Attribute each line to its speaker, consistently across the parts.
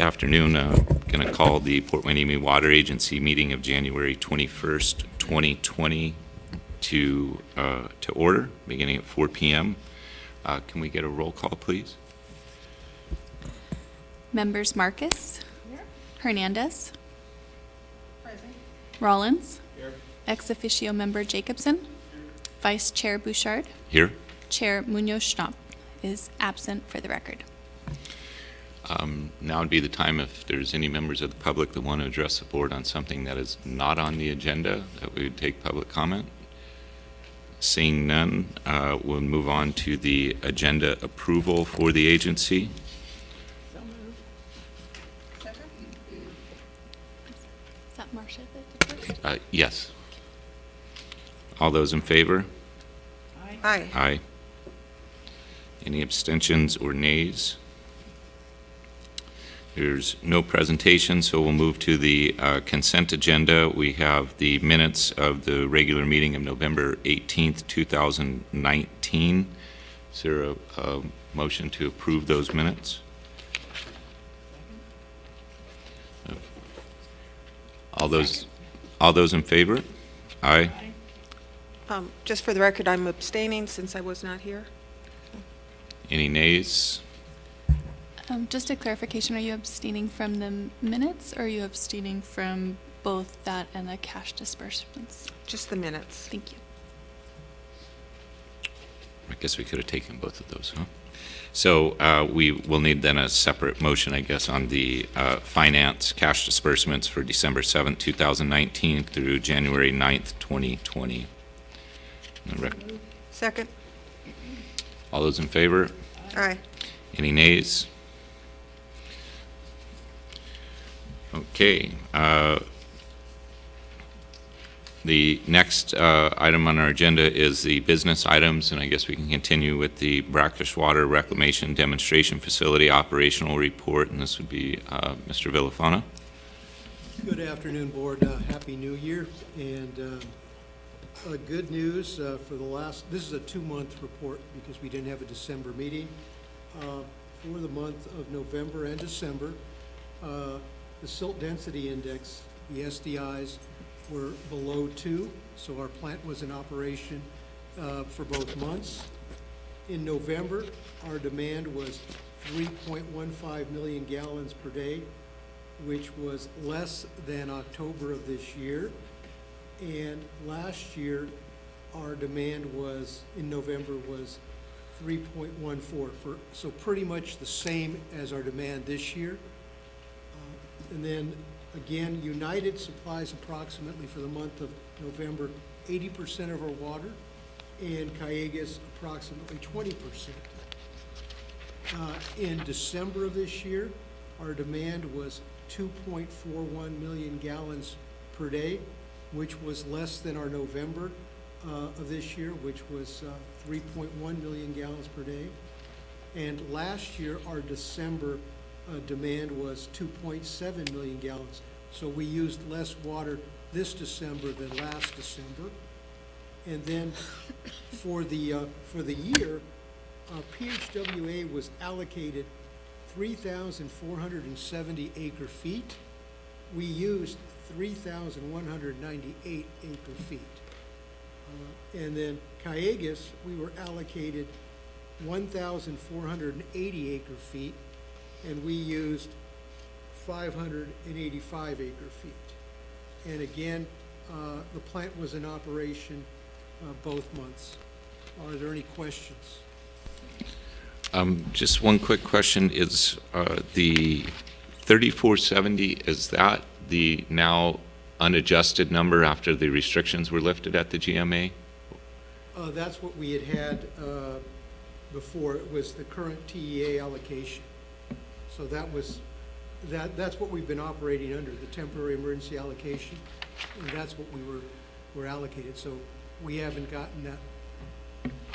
Speaker 1: Afternoon. Going to call the Port Hueneme Water Agency meeting of January 21st, 2020 to order, beginning at 4 p.m. Can we get a roll call, please?
Speaker 2: Members Marcus.
Speaker 3: Here.
Speaker 2: Hernandez.
Speaker 3: Present.
Speaker 2: Rollins.
Speaker 1: Here.
Speaker 2: Ex officio member Jacobson. Vice Chair Bouchard.
Speaker 1: Here.
Speaker 2: Chair Munoz-Schnapp is absent for the record.
Speaker 1: Now would be the time if there's any members of the public that want to address the board on something that is not on the agenda, that we would take public comment. Seeing none, we'll move on to the agenda approval for the agency.
Speaker 3: So moved. Second.
Speaker 2: Is that Marcia that did first?
Speaker 1: Yes. All those in favor?
Speaker 3: Aye.
Speaker 1: Aye. Any abstentions or nays? There's no presentation, so we'll move to the consent agenda. We have the minutes of the regular meeting of November 18th, 2019. Is there a motion to approve those minutes? All those in favor? Aye.
Speaker 3: Just for the record, I'm abstaining since I was not here.
Speaker 1: Any nays?
Speaker 2: Just a clarification, are you abstaining from the minutes, or are you abstaining from both that and the cash disbursements?
Speaker 3: Just the minutes.
Speaker 2: Thank you.
Speaker 1: I guess we could have taken both of those, huh? So we will need then a separate motion, I guess, on the finance cash disbursements for December 7th, 2019 through January 9th, 2020.
Speaker 3: Second.
Speaker 1: All those in favor?
Speaker 3: Aye.
Speaker 1: Any nays? Okay. The next item on our agenda is the business items, and I guess we can continue with the brackish water reclamation demonstration facility operational report, and this would be Mr. Villafana.
Speaker 4: Good afternoon, Board. Happy New Year. And good news for the last, this is a 2-month report because we didn't have a December meeting. For the month of November and December, the silt density index, the SDIs, were below 2, so our plant was in operation for both months. In November, our demand was 3.15 million gallons per day, which was less than October of this year. And last year, our demand was, in November, was 3.14, so pretty much the same as our demand this year. And then again, United supplies approximately for the month of November 80% of our water, and Callegas approximately 20%. In December of this year, our demand was 2.41 million gallons per day, which was less than our November of this year, which was 3.1 million gallons per day. And last year, our December demand was 2.7 million gallons. So we used less water this December than last December. And then for the year, PHWA was allocated 3,470 acre feet. We used 3,198 acre feet. And then Callegas, we were allocated 1,480 acre feet, and we used 585 acre feet. And again, the plant was in operation both months. Are there any questions?
Speaker 1: Just one quick question. Is the 3,470, is that the now unadjusted number after the restrictions were lifted at the GMA?
Speaker 4: That's what we had before. It was the current TEA allocation. So that's what we've been operating under, the temporary emergency allocation, and that's what we were allocated. So we haven't gotten that.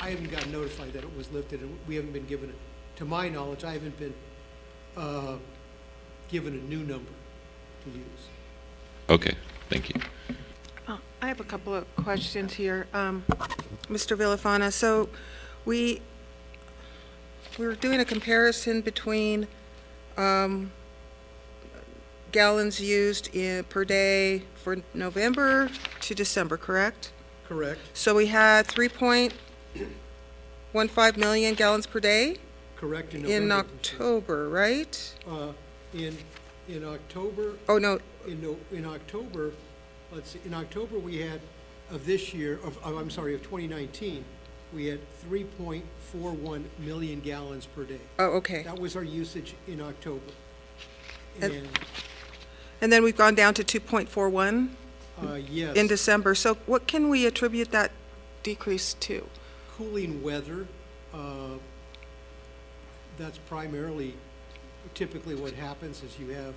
Speaker 4: I haven't gotten notified that it was lifted, and we haven't been given it. To my knowledge, I haven't been given a new number to use.
Speaker 1: Okay, thank you.
Speaker 3: I have a couple of questions here. Mr. Villafana, so we were doing a comparison between gallons used per day for November to December, correct?
Speaker 4: Correct,
Speaker 3: So we had 3.15 million gallons per day
Speaker 4: correct in
Speaker 3: in
Speaker 4: November.
Speaker 3: October, right?
Speaker 4: In October,
Speaker 3: Oh, no,
Speaker 4: in October, let's see, in October we had, of this year, of 2019, we had 3.41 million gallons per day.
Speaker 3: oh, okay.
Speaker 4: That was our usage in October.
Speaker 3: And-
Speaker 4: And,
Speaker 3: And then we've gone down to 2.41
Speaker 4: yes.
Speaker 3: in December. So what can we attribute that decrease to?
Speaker 4: Cooling weather, that's primarily, typically what happens is you have,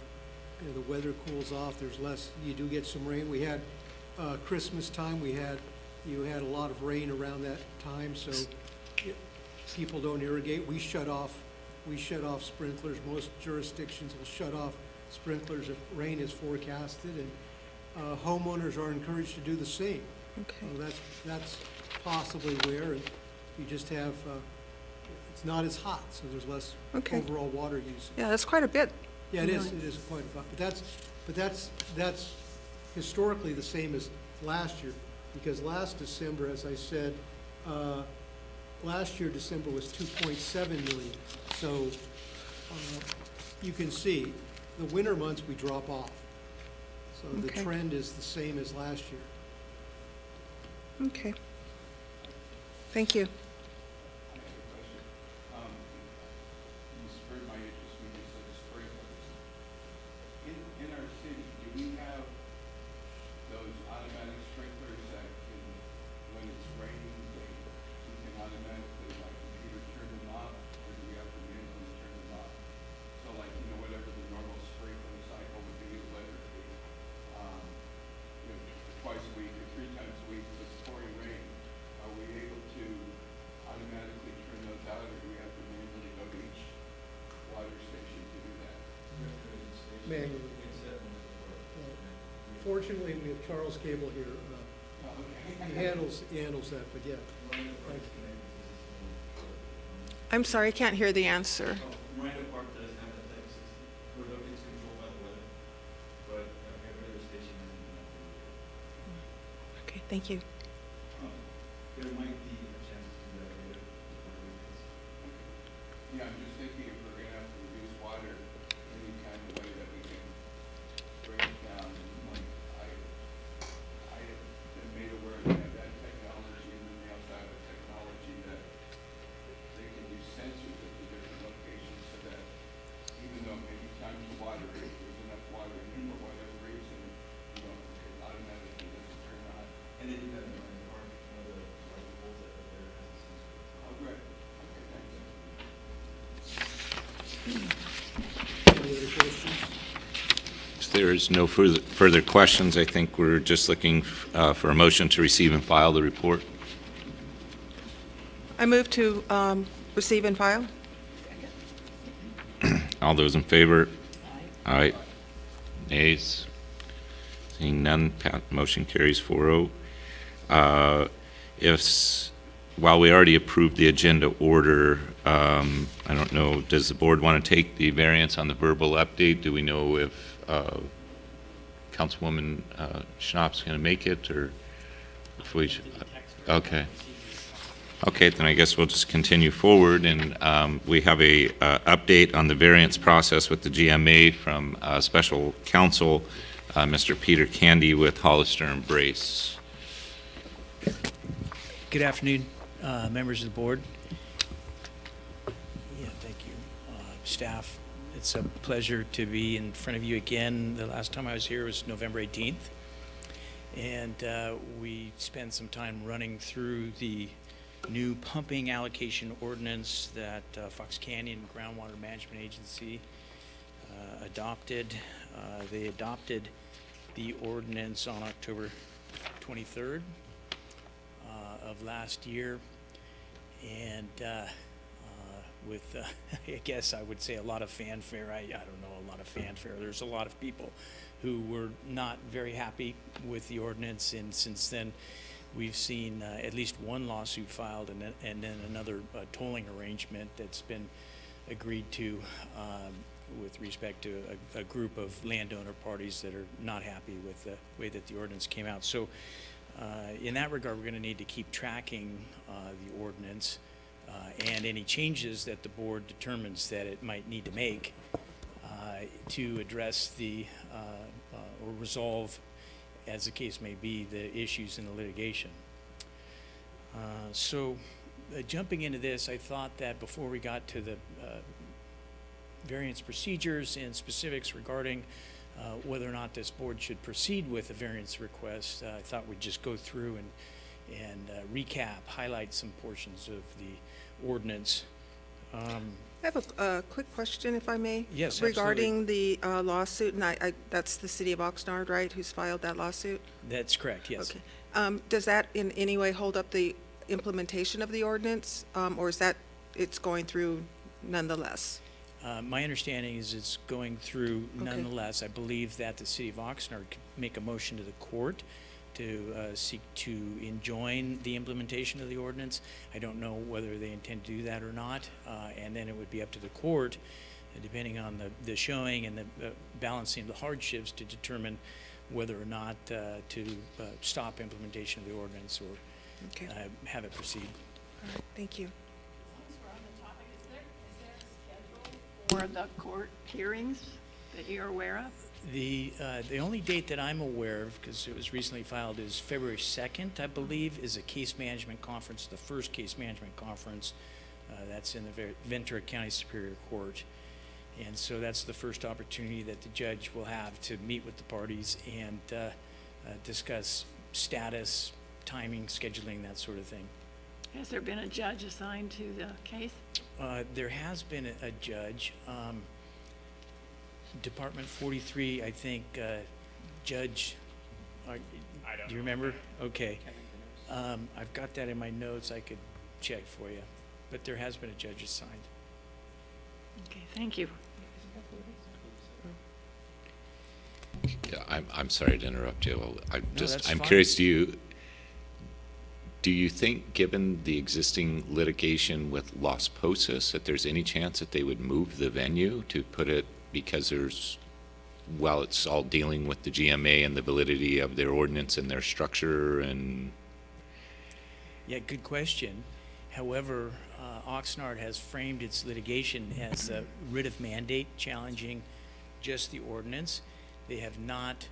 Speaker 4: the weather cools off, there's less, you do get some rain. We had, Christmas time, you had a lot of rain around that time, so people don't irrigate. We shut off sprinklers. Most jurisdictions will shut off sprinklers if rain is forecasted, and homeowners are encouraged to do the same.
Speaker 3: Okay.
Speaker 4: So that's possibly where, and you just have, it's not as hot, so there's less
Speaker 3: Okay.
Speaker 4: overall water use.
Speaker 3: Yeah, that's quite a bit.
Speaker 4: Yeah, it is quite a lot, but that's historically the same as last year, because last December, as I said, last year December was 2.7 million, so you can see, the winter months we drop off. So the
Speaker 3: Okay.
Speaker 4: trend is the same as last year.
Speaker 3: Okay. Thank you.
Speaker 5: You spurred my interest when you said sprinklers. In our city, do we have those automatic sprinklers that can, when it's raining, you can automatically, like, computer turn them off, or do we have to manually turn them off? So like, whatever the normal sprinkler cycle would be, whether it be, twice a week or 3 times a week, if it's pouring rain, are we able to automatically turn those out, or do we have to manually go to each water station to do that?
Speaker 4: Manually. Fortunately, we have Charles Cable here. He handles that, but yeah.
Speaker 3: I'm sorry, I can't hear the answer.
Speaker 6: Miranda Park does have that type of system, where it's controlled by the weather, but every other station has
Speaker 3: Okay, thank you.
Speaker 6: there might be a chance to do that later.
Speaker 5: Yeah, I'm just thinking if we're gonna have to reduce water, any kind of way that we can bring it down, like, I have been made aware that that technology, and then they also have a technology that they can use sensors at the different locations, so that even though maybe times the water, if there's enough water in it for whatever reason, it automatically doesn't turn on.
Speaker 6: And they do that in Miranda Park, one of the larger poles that are there has a sensor.
Speaker 5: Oh, great. Okay, thanks.
Speaker 4: Any other questions?
Speaker 1: If there is no further questions, I think we're just looking for a motion to receive and file the report.
Speaker 3: I move to receive and file.
Speaker 1: All those in favor? Aye. Nays? Seeing none, motion carries 4-0. While we already approved the agenda order, I don't know, does the board want to take the variance on the verbal update? Do we know if Councilwoman Schnapp's going to make it, or if we should? Okay. Okay, then I guess we'll just continue forward, and we have a update on the variance process with the GMA from Special Counsel, Mr. Peter Candy with Hollister and Brace.
Speaker 7: Good afternoon, members of the board. Yeah, thank you. Staff, it's a pleasure to be in front of you again. The last time I was here was November 18th, and we spent some time running through the new pumping allocation ordinance that Fox Canyon Groundwater Management Agency adopted. They adopted the ordinance on October 23rd of last year, and with I guess I would say a lot of fanfare. I don't know, a lot of fanfare. There's a lot of people who were not very happy with the ordinance, and since then we've seen at least one lawsuit filed, and then another tolling arrangement that's been agreed to with respect to a group of landowner parties that are not happy with the way that the ordinance came out. So in that regard, we're going to need to keep tracking the ordinance and any changes that the board determines that it might need to make to address the or resolve, as the case may be, the issues in the litigation. Jumping into this, I thought that before we got to the variance procedures and specifics regarding whether or not this board should proceed with a variance request, I thought we'd just go through and recap, highlight some portions of the ordinance.
Speaker 3: I have a quick question, if I may.
Speaker 7: Yes,
Speaker 3: regarding the lawsuit, and that's the city of Oxnard, right, who's filed that lawsuit?
Speaker 7: That's correct, yes.
Speaker 3: Okay. Does that in any way hold up the implementation of the ordinance, or is that it's going through nonetheless?
Speaker 7: My understanding is it's going through
Speaker 3: Okay.
Speaker 7: nonetheless. I believe that the city of Oxnard could make a motion to the court to seek to enjoin the implementation of the ordinance. I don't know whether they intend to do that or not, and then it would be up to the court, depending on the showing and the balancing of the hardships, to determine whether or not to stop implementation of the ordinance or
Speaker 3: Okay.
Speaker 7: have it proceed.
Speaker 3: All right. Thank you.
Speaker 8: As we're on the topic, is there a schedule for the court hearings that you're aware of?
Speaker 7: The only date that I'm aware of, because it was recently filed, is February 2nd, I believe, is a case management conference, the first case management conference. That's in the Ventura County Superior Court. And so that's the first opportunity that the judge will have to meet with the parties and discuss status, timing, scheduling, that sort of thing.
Speaker 8: Has there been a judge assigned to the case?
Speaker 7: There has been a judge. Department 43, I think, Judge, do you remember? Okay. I've got that in my notes. I could check for you. But there has been a judge assigned.
Speaker 8: Okay, thank you.
Speaker 1: Yeah, I'm sorry to interrupt you.
Speaker 7: that's
Speaker 1: I'm
Speaker 7: fine.
Speaker 1: curious, do you think, given the existing litigation with Las Posas, that there's any chance that they would move the venue to put it, because it's all dealing with the GMA and the validity of their ordinance and their structure and...
Speaker 7: Yeah, good question. However, Oxnard has framed its litigation as a writ of mandate challenging just the ordinance. They have not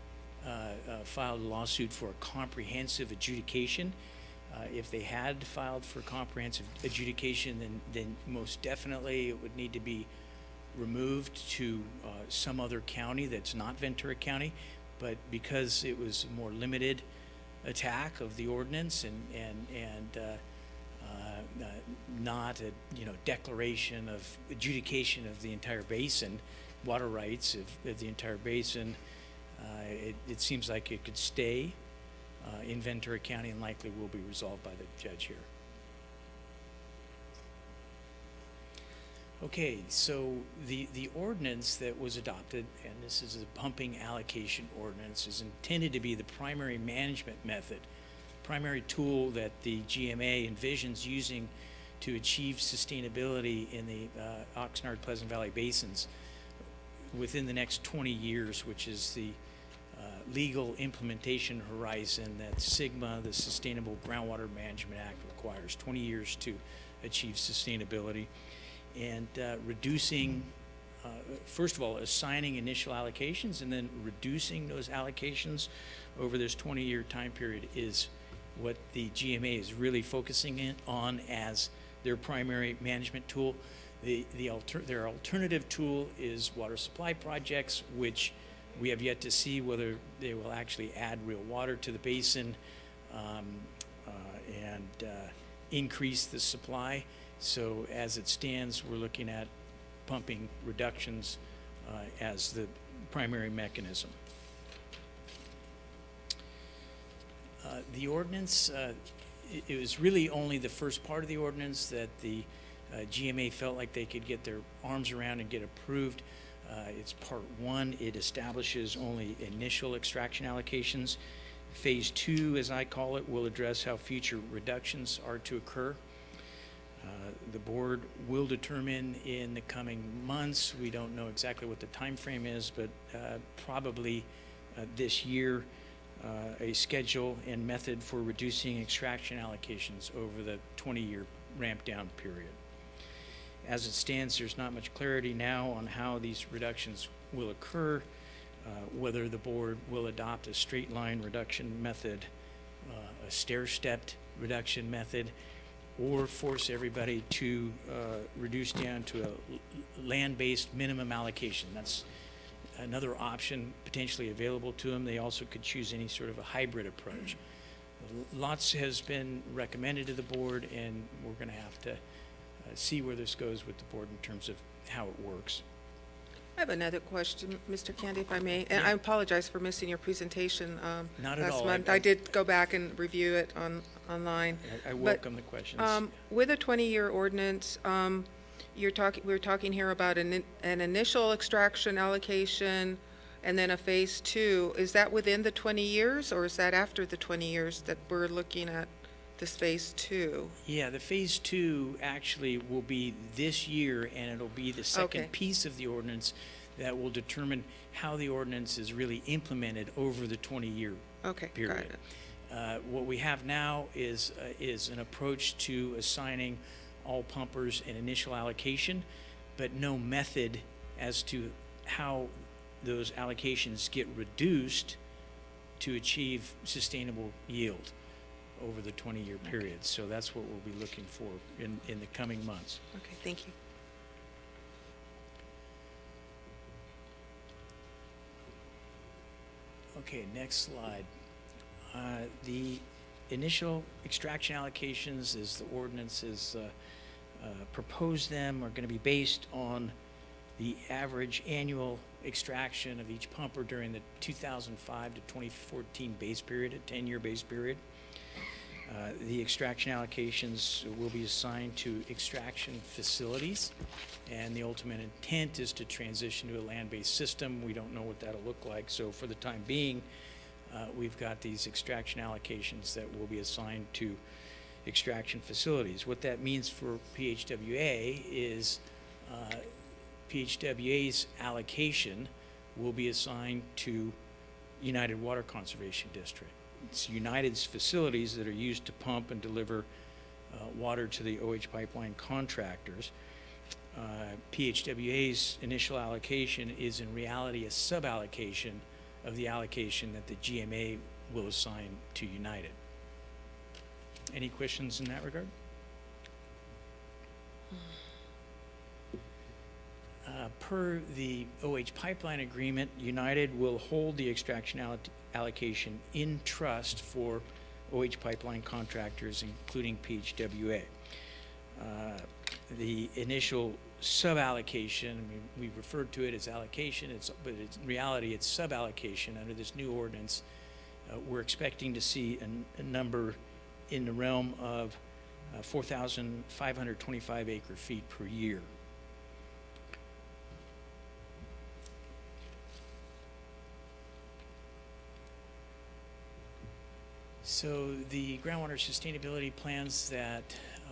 Speaker 7: filed a lawsuit for a comprehensive adjudication. If they had filed for comprehensive adjudication, then most definitely it would need to be removed to some other county that's not Ventura County. But because it was a more limited attack of the ordinance and not a declaration of adjudication of the entire basin, water rights of the entire basin, it seems like it could stay in Ventura County and likely will be resolved by the judge here. Okay, so the ordinance that was adopted, and this is a pumping allocation ordinance, is intended to be the primary management method, primary tool that the GMA envisions using to achieve sustainability in the Oxnard Pleasant Valley basins within the next 20 years, which is the legal implementation horizon that SGMA, the Sustainable Groundwater Management Act, requires. 20 years to achieve sustainability. And reducing, first of all, assigning initial allocations and then reducing those allocations over this 20-year time period is what the GMA is really focusing on as their primary management tool. Their alternative tool is water supply projects, which we have yet to see whether they will actually add real water to the basin and increase the supply. So as it stands, we're looking at pumping reductions as the primary mechanism. The ordinance, it was really only the first part of the ordinance that the GMA felt like they could get their arms around and get approved. It's part 1. It establishes only initial extraction allocations. Phase 2, as I call it, will address how future reductions are to occur. The board will determine in the coming months, we don't know exactly what the time frame is, but probably this year, a schedule and method for reducing extraction allocations over the 20-year ramp down period. As it stands, there's not much clarity now on how these reductions will occur, whether the board will adopt a straight line reduction method, a stair-stepped reduction method, or force everybody to reduce down to a land-based minimum allocation. That's another option potentially available to them. They also could choose any sort of a hybrid approach. Lots has been recommended to the board, and we're going to have to see where this goes with the board in terms of how it works.
Speaker 3: I have another question, Mr. Candy, if I may. And
Speaker 7: Yeah.
Speaker 3: I apologize for missing your presentation
Speaker 7: Not at
Speaker 3: last
Speaker 7: all.
Speaker 3: month. I did go back and review it online.
Speaker 7: I welcome the questions.
Speaker 3: With a 20-year ordinance, we're talking here about an initial extraction allocation and then a phase 2. Is that within the 20 years, or is that after the 20 years that we're looking at this phase 2?
Speaker 7: Yeah, the phase 2 actually will be this year, and it'll be the second
Speaker 3: Okay.
Speaker 7: piece of the ordinance that will determine how the ordinance is really implemented over the 20-year
Speaker 3: Okay, got
Speaker 7: period.
Speaker 3: it.
Speaker 7: What we have now is an approach to assigning all pumpers an initial allocation, but no method as to how those allocations get reduced to achieve sustainable yield over the 20-year period. So that's what we'll be looking for in the coming months.
Speaker 3: Okay, thank you.
Speaker 7: Okay, next slide. The initial extraction allocations, as the ordinance is proposed them, are going to be based on the average annual extraction of each pumper during the 2005 to 2014 base period, a 10-year base period. The extraction allocations will be assigned to extraction facilities, and the ultimate intent is to transition to a land-based system. We don't know what that'll look like, so for the time being, we've got these extraction allocations that will be assigned to extraction facilities. What that means for PHWA is PHWA's allocation will be assigned to United Water Conservation District. It's United's facilities that are used to pump and deliver water to the OH Pipeline Contractors. PHWA's initial allocation is in reality a sub-allocation of the allocation that the GMA will assign to United. Any questions in that regard? Per the OH Pipeline Agreement, United will hold the extraction allocation in trust for OH Pipeline Contractors, including PHWA. The initial sub-allocation, I mean, we referred to it as allocation, but in reality it's sub-allocation under this new ordinance. We're expecting to see a number in the realm of 4,525 acre feet per year. So the groundwater sustainability plans that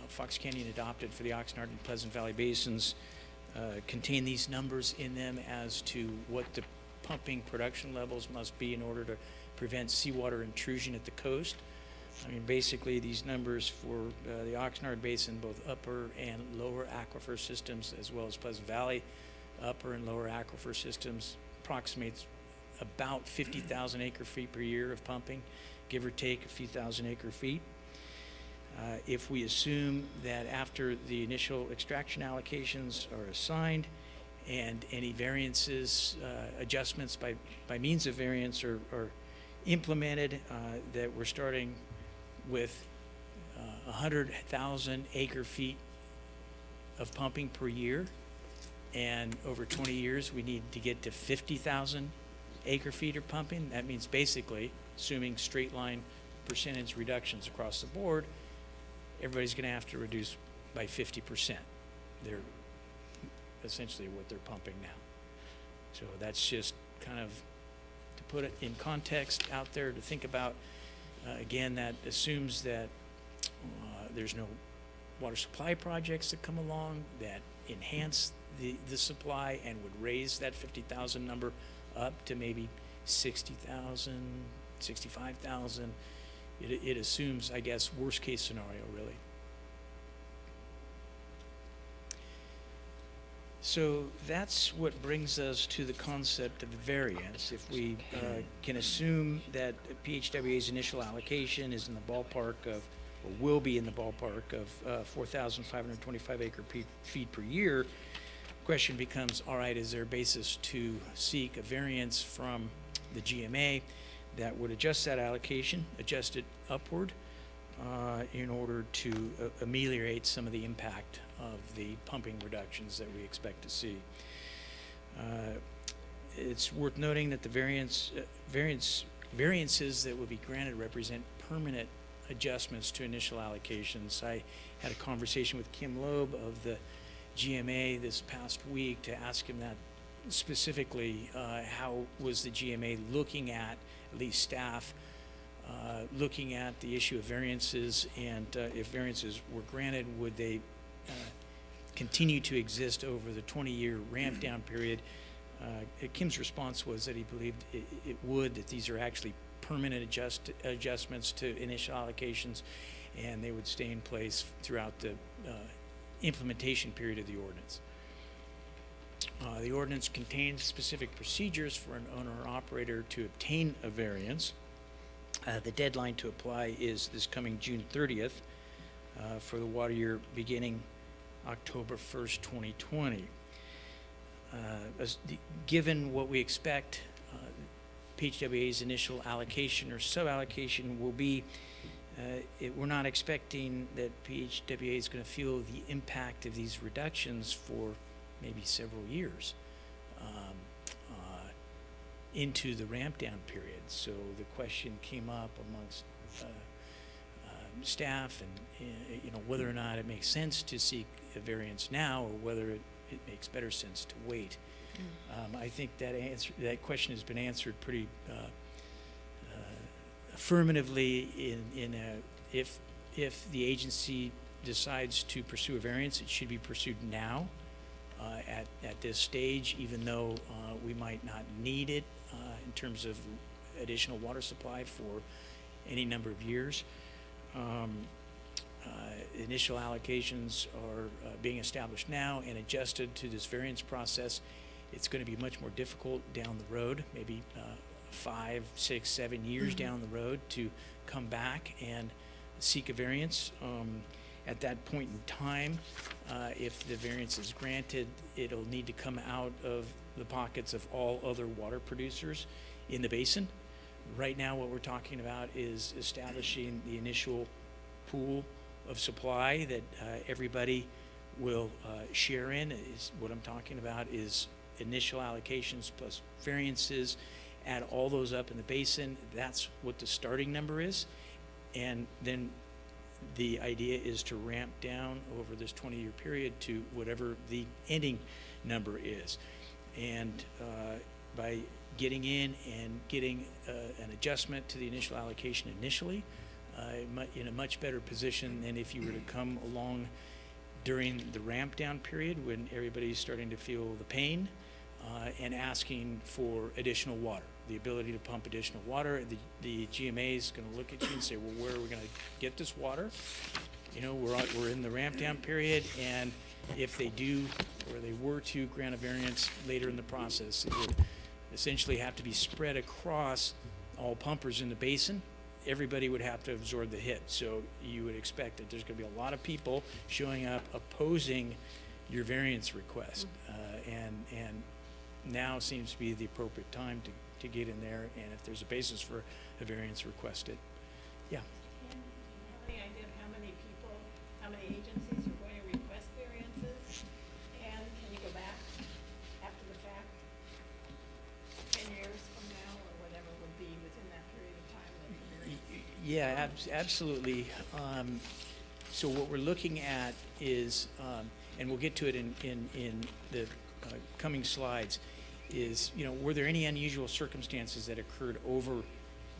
Speaker 7: Fox Canyon adopted for the Oxnard and Pleasant Valley basins contain these numbers in them as to what the pumping production levels must be in order to prevent seawater intrusion at the coast. I mean, basically these numbers for the Oxnard Basin, both upper and lower aquifer systems, as well as Pleasant Valley, upper and lower aquifer systems, approximates about 50,000 acre feet per year of pumping, give or take a few thousand acre feet. If we assume that after the initial extraction allocations are assigned and any variances, adjustments by means of variance are implemented, that we're starting with 100,000 acre feet of pumping per year, and over 20 years we need to get to 50,000 acre feet of pumping. That means basically, assuming straight line percentage reductions across the board, everybody's going to have to reduce by 50%. They're essentially what they're pumping now. So that's just kind of to put it in context out there to think about. Again, that assumes that there's no water supply projects that come along that enhance the supply and would raise that 50,000 number up to maybe 60,000, 65,000. It assumes, I guess, worst case scenario, really. So that's what brings us to the concept of variance. If we can assume that PHWA's initial allocation is in the ballpark of, or will be in the ballpark of 4,525 acre feet per year, question becomes, all right, is there a basis to seek a variance from the GMA that would adjust that allocation, adjust it upward, in order to ameliorate some of the impact of the pumping reductions that we expect to see. It's worth noting that the variances that would be granted represent permanent adjustments to initial allocations. I had a conversation with Kim Loeb of the GMA this past week to ask him that specifically, how was the GMA looking at least staff, looking at the issue of variances, and if variances were granted, would they continue to exist over the 20-year ramp down period? Kim's response was that he believed it would, that these are actually permanent adjustments to initial allocations, and they would stay in place throughout the implementation period of the ordinance. The ordinance contains specific procedures for an owner or operator to obtain a variance. The deadline to apply is this coming June 30th for the water year beginning October 1st, 2020. Given what we expect PHWA's initial allocation or sub-allocation will be, we're not expecting that PHWA is going to feel the impact of these reductions for maybe several years into the ramp down period. So the question came up amongst staff and whether or not it makes sense to seek a variance now, or whether it makes better sense to wait. I think that question has been answered pretty affirmatively if the agency decides to pursue a variance, it should be pursued now at this stage, even though we might not need it in terms of additional water supply for any number of years. Initial allocations are being established now and adjusted to this variance process. It's going to be much more difficult down the road, maybe 5, 6, 7 years down the road, to come back and seek a variance. At that point in time, if the variance is granted, it'll need to come out of the pockets of all other water producers in the basin. Right now, what we're talking about is establishing the initial pool of supply that everybody will share in. What I'm talking about is initial allocations plus variances. Add all those up in the basin. That's what the starting number is. And then the idea is to ramp down over this 20-year period to whatever the ending number is. And by getting in and getting an adjustment to the initial allocation initially, in a much better position than if you were to come along during the ramp down period when everybody's starting to feel the pain and asking for additional water, the ability to pump additional water. The GMA is going to look at you and say, well, where are we going to get this water? We're in the ramp down period, and if they do, or they were to grant a variance later in the process, it would essentially have to be spread across all pumpers in the basin. Everybody would have to absorb the hit. So you would expect that there's going to be a lot of people showing up opposing your variance request. And now seems to be the appropriate time to get in there, and if there's a basis for a variance, request it. Yeah.
Speaker 8: Do you have any idea of how many people, how many agencies are going to request variances? And can you go back after the fact, 10 years from now, or whatever would be within that period of time that the variance?
Speaker 7: Yeah, absolutely. So what we're looking at is, and we'll get to it in the coming slides, is, were there any unusual circumstances that occurred over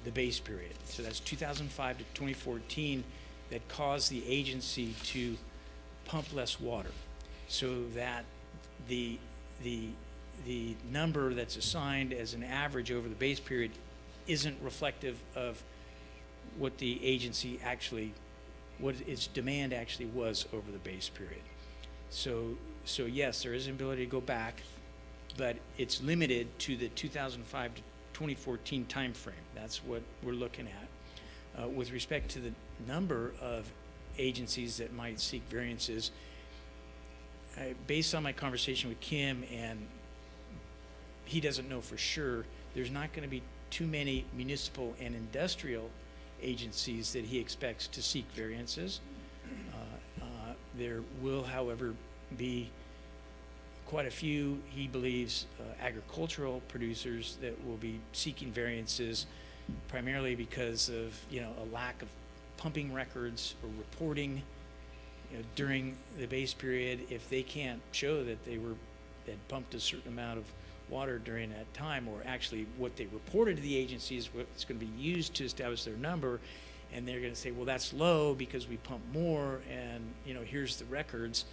Speaker 7: the base period? So that's 2005 to 2014 that caused the agency to pump less water, so that the number that's assigned as an average over the base period isn't reflective of what the agency actually, what its demand actually was over the base period. So yes, there is an ability to go back, but it's limited to the 2005 to 2014 timeframe. That's what we're looking at. With respect to the number of agencies that might seek variances, based on my conversation with Kim, and he doesn't know for sure, there's not going to be too many municipal and industrial agencies that he expects to seek variances. There will, however, be quite a few, he believes, agricultural producers that will be seeking variances, primarily because of, a lack of pumping records or reporting, during the base period. If they can't show that they had pumped a certain amount of water during that time, or actually what they reported to the agency is what's going to be used to establish their number, and they're going to say, well, that's low because we pump more, and here's the records.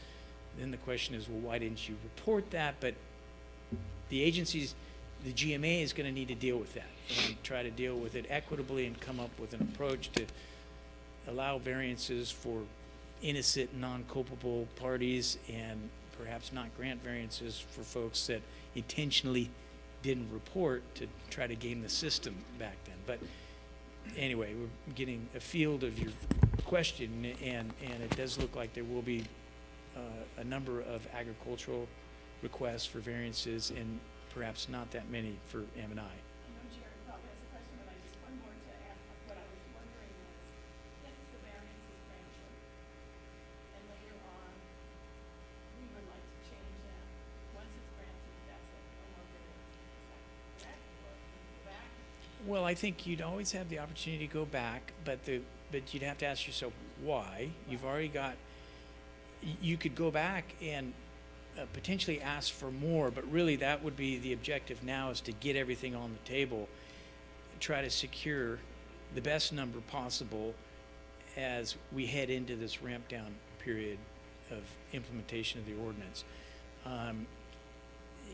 Speaker 7: Then the question is, well, why didn't you report that? But the agencies, the GMA is going to need to deal with that and try to deal with it equitably and come up with an approach to allow variances for innocent, non-culpable parties, and perhaps not grant variances for folks that intentionally didn't report to try to game the system back then. But anyway, we're getting a field of your question, and it does look like there will be a number of agricultural requests for variances, and perhaps not that many for M&I.
Speaker 8: I know Jerry probably has a question, but I just one more to add. What I was wondering is, if the variance is granted, and later on, we would like to change that, once it's granted, that's it, no more variances, is that correct? Or can you go back?
Speaker 7: Well, I think you'd always have the opportunity to go back, but you'd have to ask yourself why. You've already got, you could go back and potentially ask for more, but really that would be the objective now, is to get everything on the table, try to secure the best number possible as we head into this ramp down period of implementation of the ordinance.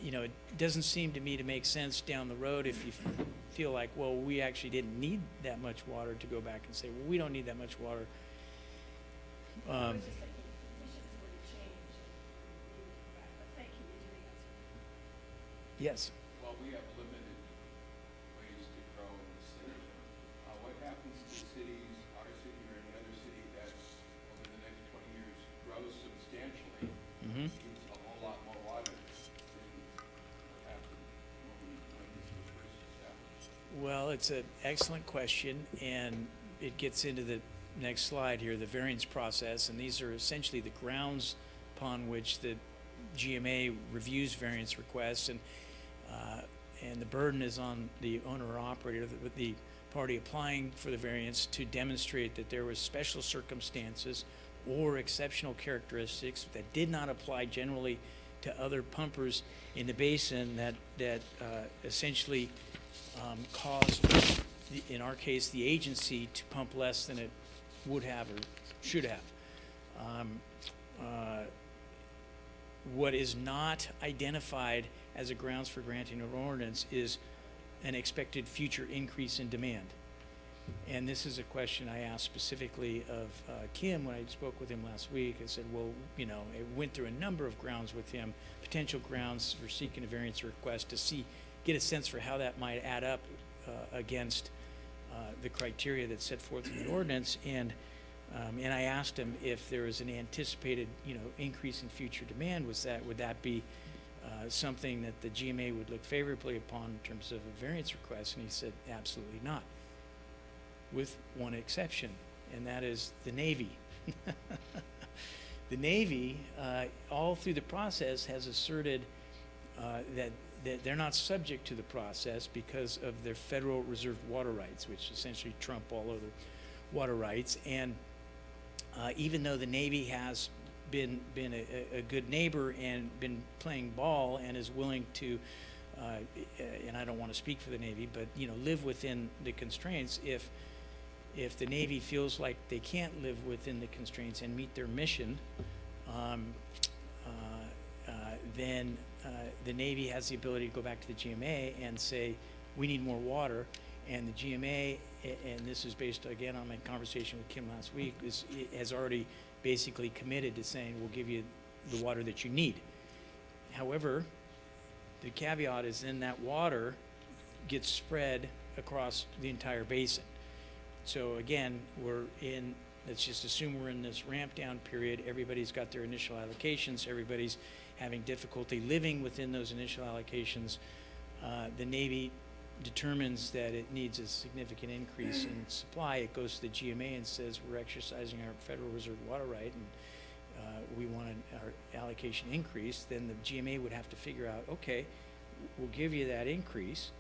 Speaker 7: It doesn't seem to me to make sense down the road if you feel like, well, we actually didn't need that much water, to go back and say, well, we don't need that much water.
Speaker 8: I was just thinking conditions were to change, and we would go back, but thank you, you did answer.
Speaker 7: Yes.
Speaker 5: Well, we have limited ways to grow in the city. What happens to cities, our city or any other city that over the next 20 years grows substantially,
Speaker 7: Mm-hmm.
Speaker 5: needs a whole lot more water than what happened when this was first established?
Speaker 7: Well, it's an excellent question, and it gets into the next slide here, the variance process, and these are essentially the grounds upon which the GMA reviews variance requests, and the burden is on the owner or operator, the party applying for the variance, to demonstrate that there was special circumstances or exceptional characteristics that did not apply generally to other pumpers in the basin that essentially caused, in our case, the agency to pump less than it would have or should have. What is not identified as a grounds for granting an ordinance is an expected future increase in demand. And this is a question I asked specifically of Kim when I spoke with him last week. I said, well, it went through a number of grounds with him, potential grounds for seeking a variance request, to get a sense for how that might add up against the criteria that's set forth in the ordinance. And I asked him if there was an anticipated, increase in future demand. Would that be something that the GMA would look favorably upon in terms of a variance request? And he said, absolutely not, with one exception, and that is the Navy. The Navy, all through the process, has asserted that they're not subject to the process because of their federal reserved water rights, which essentially trump all other water rights. And even though the Navy has been a good neighbor and been playing ball and is willing to, and I don't want to speak for the Navy, but live within the constraints, if the Navy feels like they can't live within the constraints and meet their mission, then the Navy has the ability to go back to the GMA and say, we need more water. And the GMA, and this is based, again, on my conversation with Kim last week, has already basically committed to saying, we'll give you the water that you need. However, the caveat is then that water gets spread across the entire basin. So again, let's just assume we're in this ramp down period. Everybody's got their initial allocations. Everybody's having difficulty living within those initial allocations. The Navy determines that it needs a significant increase in supply. It goes to the GMA and says, we're exercising our Federal Reserve water right, and we want our allocation increased. Then the GMA would have to figure out, okay, we'll give you that increase,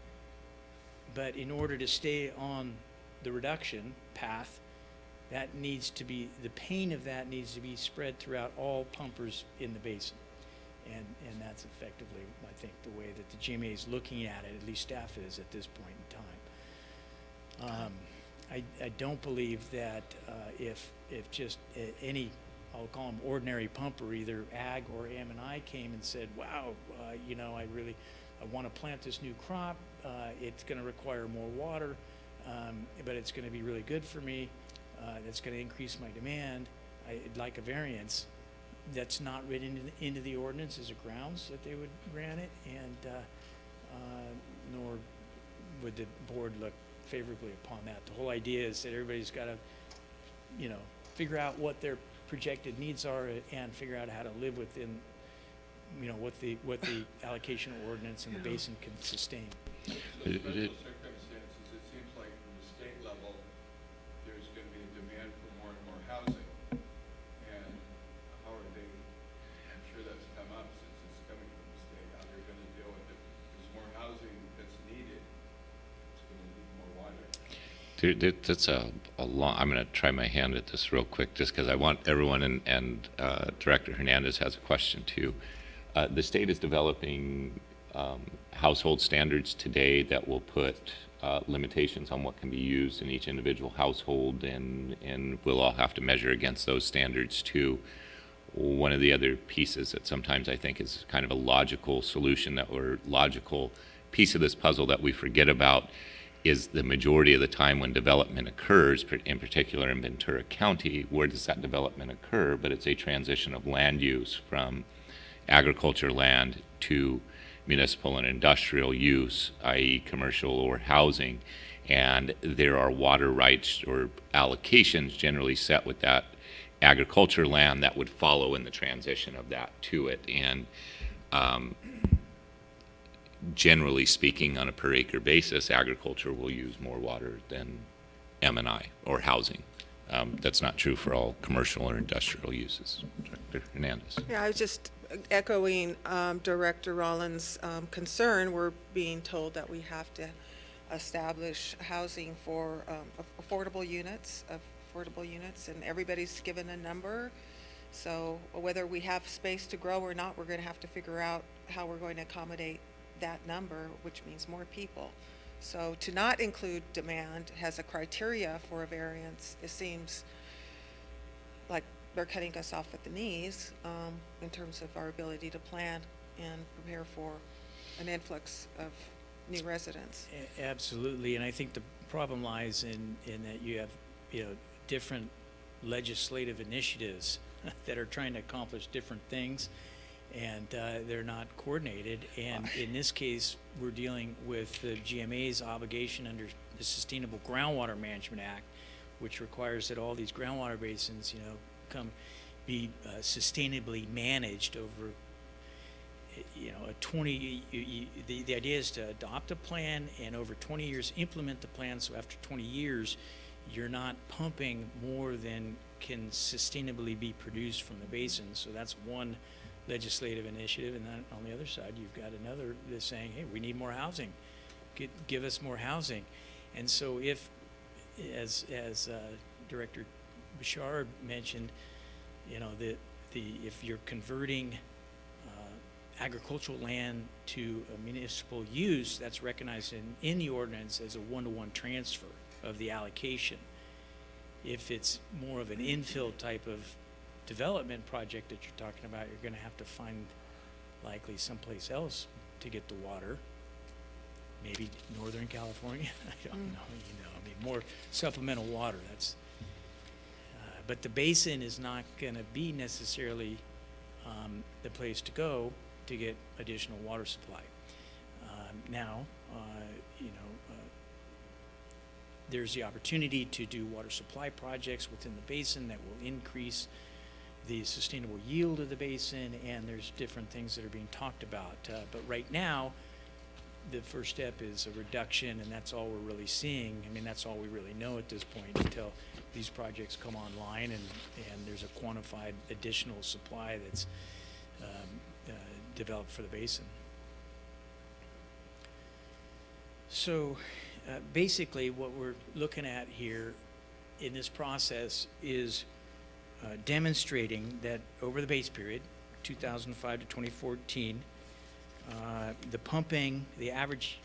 Speaker 7: but in order to stay on the reduction path, that needs to be, the pain of that needs to be spread throughout all pumpers in the basin. And that's effectively, I think, the way that the GMA is looking at it, at least staff is at this point in time. I don't believe that if just any, I'll call them ordinary pumper, either ag or M&I came and said, wow, you know, I want to plant this new crop, it's going to require more water, but it's going to be really good for me, that's going to increase my demand, I'd like a variance. That's not written into the ordinance as a grounds that they would grant it, and nor would the board look favorably upon that. The whole idea is that everybody's got to, you know, figure out what their projected needs are and figure out how to live within, you know, what the allocation ordinance and the basin can sustain.
Speaker 5: So special circumstances, it seems like from the state level, there's going to be a demand for more and more housing. And how are they, I'm sure that's come up since it's coming from the state, how they're going to deal with it. There's more housing that's needed, it's going to need more water.
Speaker 1: That's a long, I'm going to try my hand at this real quick just because I want everyone, and Director Hernandez has a question too. The state is developing household standards today that will put limitations on what can be used in each individual household, and we'll all have to measure against those standards too. One of the other pieces that sometimes I think is kind of a logical solution or logical piece of this puzzle that we forget about is the majority of the time when development occurs, in particular in Ventura County, where does that development occur? But it's a transition of land use from agriculture land to municipal and industrial use, i.e. commercial or housing. And there are water rights or allocations generally set with that agriculture land that would follow in the transition of that to it. And generally speaking, on a per acre basis, agriculture will use more water than M&I or housing. That's not true for all commercial or industrial uses. Director Hernandez.
Speaker 3: Yeah, I was just echoing Director Rollins' concern. We're being told that we have to establish housing for affordable units, and everybody's given a number. So whether we have space to grow or not, we're going to have to figure out how we're going to accommodate that number, which means more people. So to not include demand as a criteria for a variance, it seems like they're cutting us off at the knees in terms of our ability to plan and prepare for an influx of new residents.
Speaker 7: Absolutely, and I think the problem lies in that you have, you know, different legislative initiatives that are trying to accomplish different things, and they're not coordinated. And in this case, we're dealing with the GMA's obligation under the Sustainable Groundwater Management Act, which requires that all these groundwater basins, you know, be sustainably managed over, you know, a 20. The idea is to adopt a plan and over 20 years implement the plan. So after 20 years, you're not pumping more than can sustainably be produced from the basin. So that's one legislative initiative, and then on the other side, you've got another that's saying, hey, we need more housing. Give us more housing. And so if, as Director Bouchard mentioned, you know, if you're converting agricultural land to a municipal use, that's recognized in the ordinance as a one-to-one transfer of the allocation. If it's more of an infill type of development project that you're talking about, you're gonna have to find likely someplace else to get the water. Maybe Northern California, I don't know, I mean, more supplemental water, that's, but the basin is not gonna be necessarily, the place to go to get additional water supply. Now, there's the opportunity to do water supply projects within the basin that will increase the sustainable yield of the basin, and there's different things that are being talked about. But right now, the first step is a reduction, and that's all we're really seeing. I mean, that's all we really know at this point until these projects come online and there's a quantified additional supply that's developed for the basin. So basically what we're looking at here in this process is demonstrating that over the base period, 2005 to 2014, the pumping, the average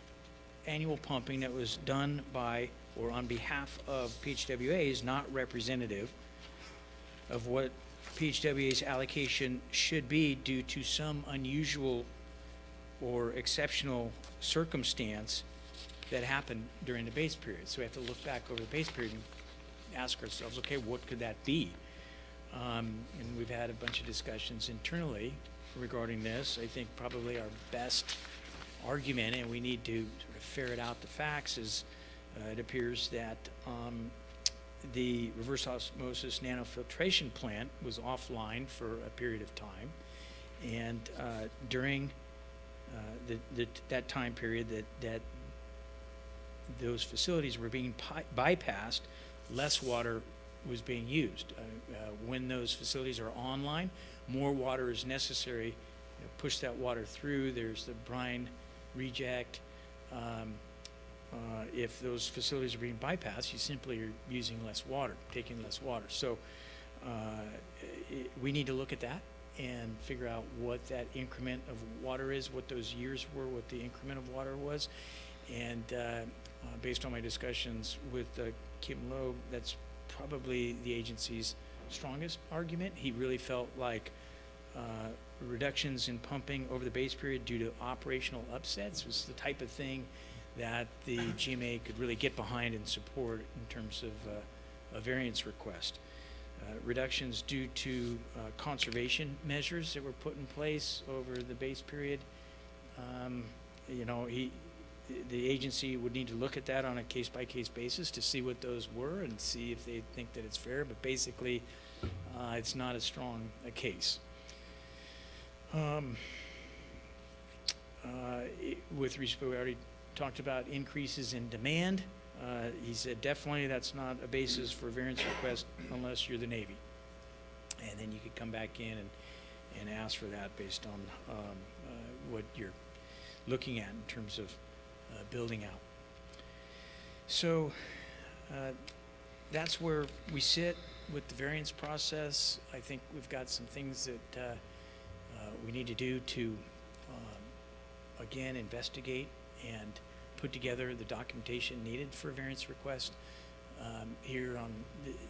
Speaker 7: annual pumping that was done by or on behalf of PHWA is not representative of what PHWA's allocation should be due to some unusual or exceptional circumstance that happened during the base period. So we have to look back over the base period and ask ourselves, okay, what could that be? And we've had a bunch of discussions internally regarding this. I think probably our best argument, and we need to sort of ferret out the facts, is it appears that the reverse osmosis nanofiltration plant was offline for a period of time, and during that time period that those facilities were being bypassed, less water was being used. When those facilities are online, more water is necessary. Push that water through. There's the brine reject. If those facilities are being bypassed, you simply are using less water, taking less water. So we need to look at that and figure out what that increment of water is, what those years were, what the increment of water was. And based on my discussions with Kim Loeb, that's probably the agency's strongest argument. He really felt like reductions in pumping over the base period due to operational upsets was the type of thing that the GMA could really get behind and support in terms of a variance request. Reductions due to conservation measures that were put in place over the base period. The agency would need to look at that on a case-by-case basis to see what those were and see if they think that it's fair, but basically it's not as strong a case. With respect, we already talked about increases in demand. He said definitely that's not a basis for a variance request unless you're the Navy. And then you could come back in and ask for that based on what you're looking at in terms of building out. So that's where we sit with the variance process. I think we've got some things that we need to do to, again, investigate and put together the documentation needed for a variance request. Here on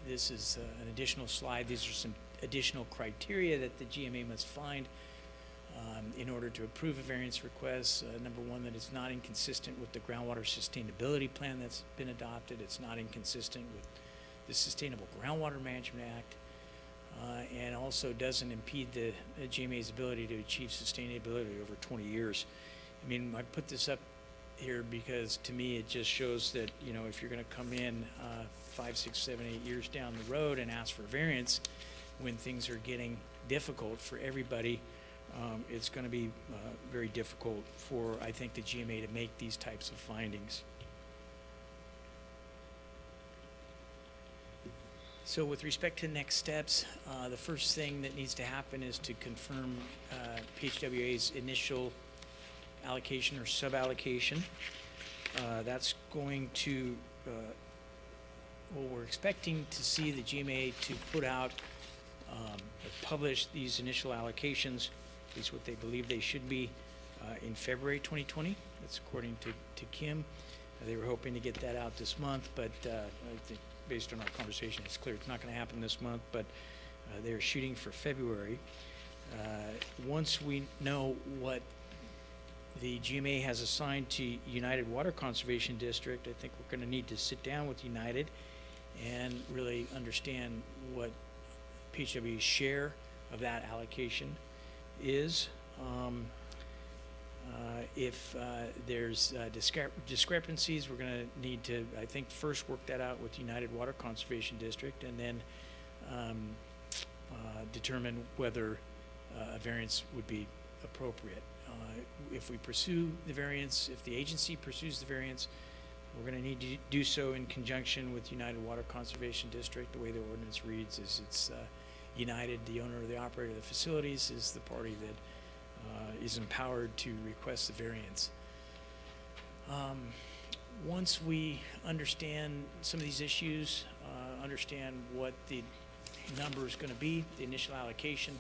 Speaker 7: this is an additional slide. These are some additional criteria that the GMA must find in order to approve a variance request. Number one, that it's not inconsistent with the groundwater sustainability plan that's been adopted. It's not inconsistent with the Sustainable Groundwater Management Act, and also doesn't impede the GMA's ability to achieve sustainability over 20 years. I mean, I put this up here because to me it just shows that, if you're going to come in 5, 6, 7, 8 years down the road and ask for variance when things are getting difficult for everybody, it's going to be very difficult for, I think, the GMA to make these types of findings. So with respect to next steps, the first thing that needs to happen is to confirm PHWA's initial allocation or sub-allocation. That's going to, we're expecting to see the GMA to put out, publish these initial allocations, at least what they believe they should be, in February 2020. That's according to Kim. They were hoping to get that out this month, but I think based on our conversation, it's clear it's not going to happen this month, but They're shooting for February. Once we know what the GMA has assigned to United Water Conservation District, I think we're going to need to sit down with United and really understand what PHW's share of that allocation is. If there's discrepancies, we're going to need to, I think, first work that out with United Water Conservation District, and then determine whether a variance would be appropriate. If we pursue the variance, if the agency pursues the variance, we're going to need to do so in conjunction with United Water Conservation District. The way the ordinance reads is it's United, the owner or the operator of the facilities, is the party that is empowered to request the variance. Once we understand some of these issues, understand what the number is going to be, the initial allocation,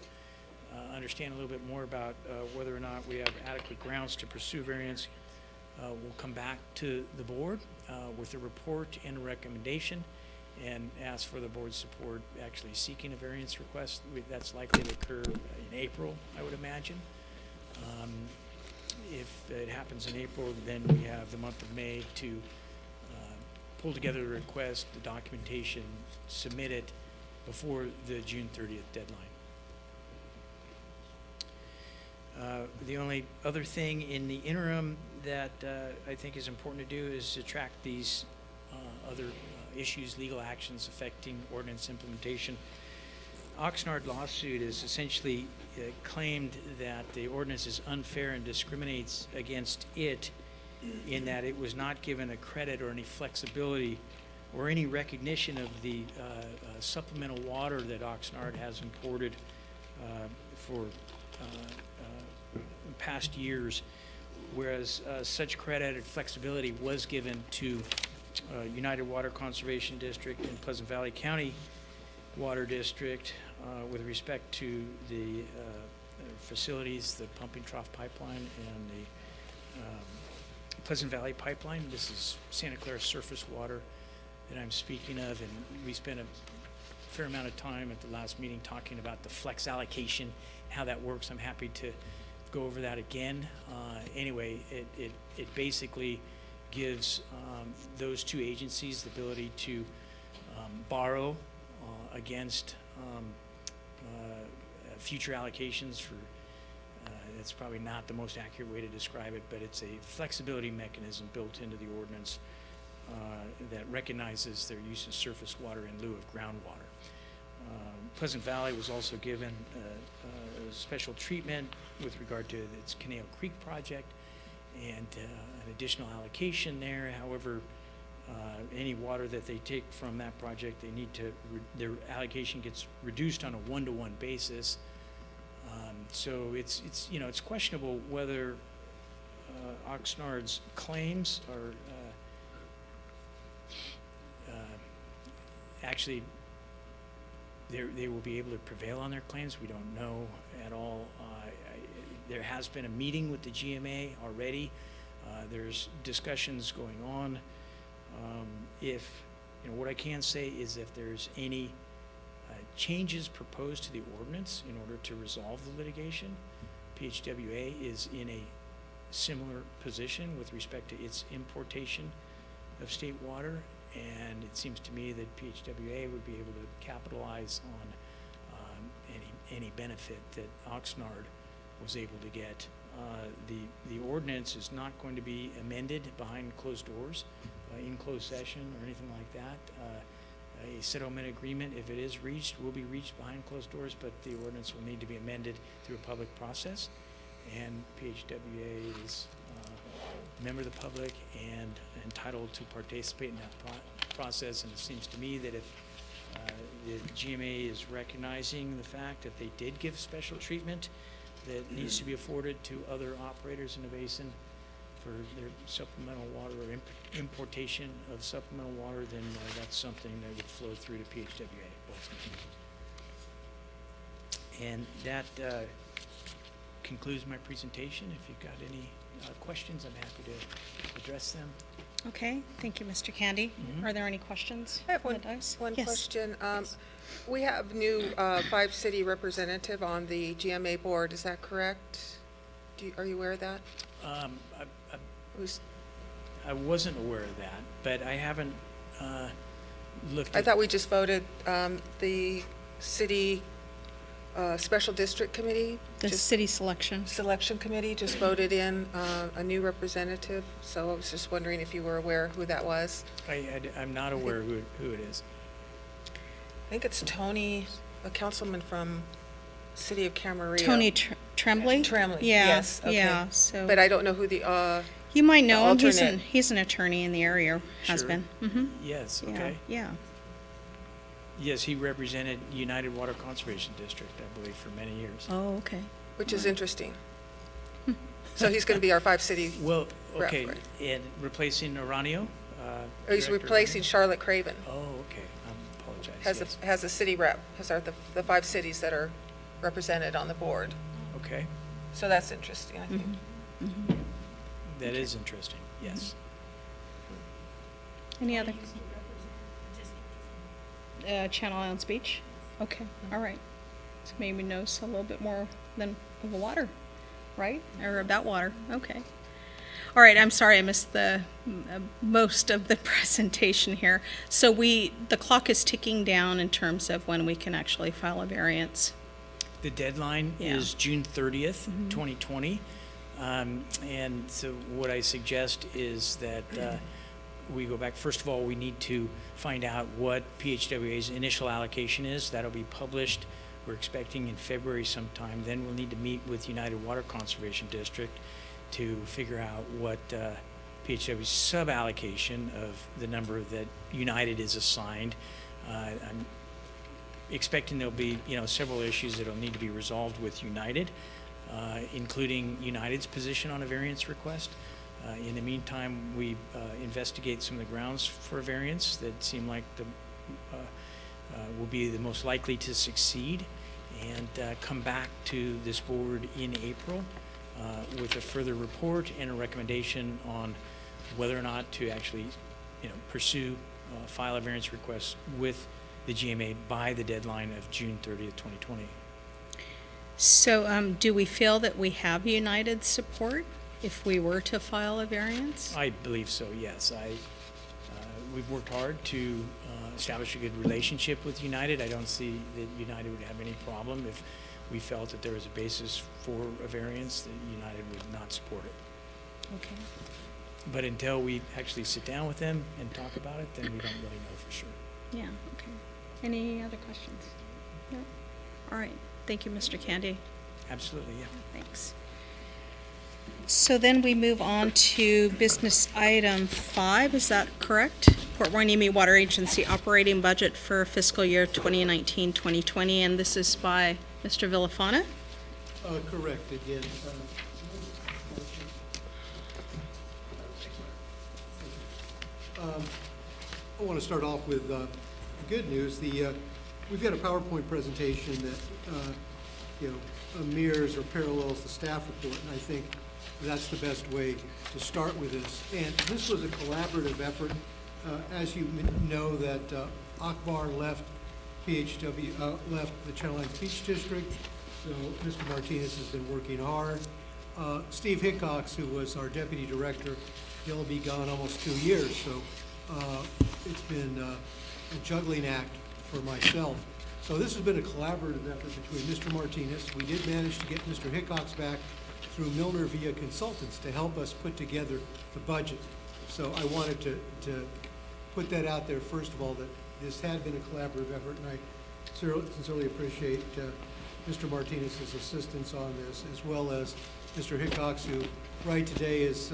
Speaker 7: understand a little bit more about whether or not we have adequate grounds to pursue variance, we'll come back to the board with a report and a recommendation and ask for the board's support actually seeking a variance request. That's likely to occur in April, I would imagine. If it happens in April, then we have the month of May to pull together the request, the documentation, submit it before the June 30th deadline. The only other thing in the interim that I think is important to do is to track these other issues, legal actions affecting ordinance implementation. Oxnard lawsuit is essentially claimed that the ordinance is unfair and discriminates against it in that it was not given a credit or any flexibility or any recognition of the supplemental water that Oxnard has imported for past years, whereas such credit or flexibility was given to United Water Conservation District and Pleasant Valley County Water District with respect to the facilities, the pumping trough pipeline and the Pleasant Valley pipeline. This is Santa Clara surface water that I'm speaking of, and we spent a fair amount of time at the last meeting talking about the flex allocation, how that works. I'm happy to go over that again. Anyway, it basically gives those two agencies the ability to borrow against future allocations for, that's probably not the most accurate way to describe it, but it's a flexibility mechanism built into the ordinance that recognizes their use of surface water in lieu of groundwater. Pleasant Valley was also given a special treatment with regard to its Canal Creek project and an additional allocation there. However, any water that they take from that project, they need to, their allocation gets reduced on a one-to-one basis. So it's you know, it's questionable whether Oxnard's claims are actually they will be able to prevail on their claims. We don't know at all. There has been a meeting with the GMA already. There's discussions going on. If, you know, what I can say is if there's any changes proposed to the ordinance in order to resolve the litigation, PHWA is in a similar position with respect to its importation of state water, and it seems to me that PHWA would be able to capitalize on any benefit that Oxnard was able to get. The ordinance is not going to be amended behind closed doors, in closed session or anything like that. A settlement agreement, if it is reached, will be reached behind closed doors, but the ordinance will need to be amended through a public process. And PHWA is a member of the public and entitled to participate in that process. And it seems to me that if the GMA is recognizing the fact that they did give special treatment that needs to be afforded to other operators in the basin for their supplemental water or importation of supplemental water, then that's something that would flow through to PHWA ultimately. And that concludes my presentation. If you've got any questions, I'm happy to address them.
Speaker 9: Okay, thank you, Mr. Candy. Are there any questions?
Speaker 3: I have
Speaker 9: on
Speaker 3: one,
Speaker 9: the dice?
Speaker 3: one
Speaker 9: Yes.
Speaker 3: question. We have new five-city representative on the GMA board, is that correct? Are you aware of that? Who's-
Speaker 7: I wasn't aware of that, but I haven't looked
Speaker 3: I
Speaker 7: at.
Speaker 3: thought we just voted the city special district committee.
Speaker 9: The
Speaker 3: just-
Speaker 9: city selection.
Speaker 3: Selection committee just voted in a new representative, so I was just wondering if you were aware who that was.
Speaker 7: I'm not aware who it is.
Speaker 3: I think it's Tony, a councilman from city of Camarillo.
Speaker 9: Tony Tremblay?
Speaker 3: Tremblay,
Speaker 9: Yeah,
Speaker 3: yes, okay.
Speaker 9: yeah, so.
Speaker 3: But I don't know who the,
Speaker 9: You might know him.
Speaker 3: alternate.
Speaker 9: He's an attorney in the area, has
Speaker 7: Sure.
Speaker 9: been. Mm-hmm.
Speaker 7: Yes,
Speaker 9: Yeah,
Speaker 7: okay.
Speaker 9: yeah.
Speaker 7: Yes, he represented United Water Conservation District, I believe, for many years.
Speaker 9: Oh, okay.
Speaker 3: which is interesting. So he's going to be our five-city,
Speaker 7: Well,
Speaker 3: Rep,
Speaker 7: okay,
Speaker 3: right.
Speaker 7: and replacing Oranio?
Speaker 3: he's
Speaker 7: Director
Speaker 3: replacing
Speaker 7: Oranio?
Speaker 3: Charlotte Craven,
Speaker 7: Oh, okay, I apologize, yes.
Speaker 3: has a city rep, has the five cities that are represented on the board.
Speaker 7: Okay,
Speaker 3: So that's interesting, I think.
Speaker 7: that is interesting, yes.
Speaker 9: Any other? Channel Islands Beach? Okay, all right. So maybe knows a little bit more than of water, right? Or about water, okay. All right, I'm sorry I missed the most of the presentation here. So the clock is ticking down in terms of when we can actually file a variance.
Speaker 7: The deadline
Speaker 9: Yeah.
Speaker 7: is June 30th, 2020. And so what I suggest is that we go back. First of all, we need to find out what PHWA's initial allocation is. That'll be published. We're expecting in February sometime. Then we'll need to meet with United Water Conservation District to figure out what PHW's sub-allocation of the number that United is assigned. I'm expecting there'll be, several issues that'll need to be resolved with United, including United's position on a variance request. In the meantime, we investigate some of the grounds for a variance that seem like will be the most likely to succeed, and come back to this board in April with a further report and a recommendation on whether or not to actually, pursue, file a variance request with the GMA by the deadline of June 30th, 2020.
Speaker 9: So do we feel that we have United support if we were to file a variance?
Speaker 7: I believe so, yes. We've worked hard to establish a good relationship with United. I don't see that United would have any problem if we felt that there was a basis for a variance, that United would not support it.
Speaker 9: Okay.
Speaker 7: But until we actually sit down with them and talk about it, then we don't really know for sure.
Speaker 9: Yeah, okay. Any other questions? No? All right. Thank you, Mr. Candy.
Speaker 7: Absolutely, yeah.
Speaker 9: Thanks. So then we move on to business item 5, is that correct? Port Hueneme Water Agency operating budget for fiscal year 2019-2020, and this is by Mr. Villafana.
Speaker 4: Correct, again. I want to start off with good news. We've got a PowerPoint presentation that, mirrors or parallels the staff report, and I think that's the best way to start with this. And this was a collaborative effort. As you know, that Akbar left left the Channel Islands Beach District, so Mr. Martinez has been working hard. Steve Hickox, who was our deputy director, he'll be gone almost 2 years, so it's been a juggling act for myself. So this has been a collaborative effort between Mr. Martinez. We did manage to get Mr. Hickox back through Milner via consultants to help us put together the budget. So I wanted to put that out there, first of all, that this had been a collaborative effort, and I sincerely appreciate Mr. Martinez's assistance on this, as well as Mr. Hickox, who right today is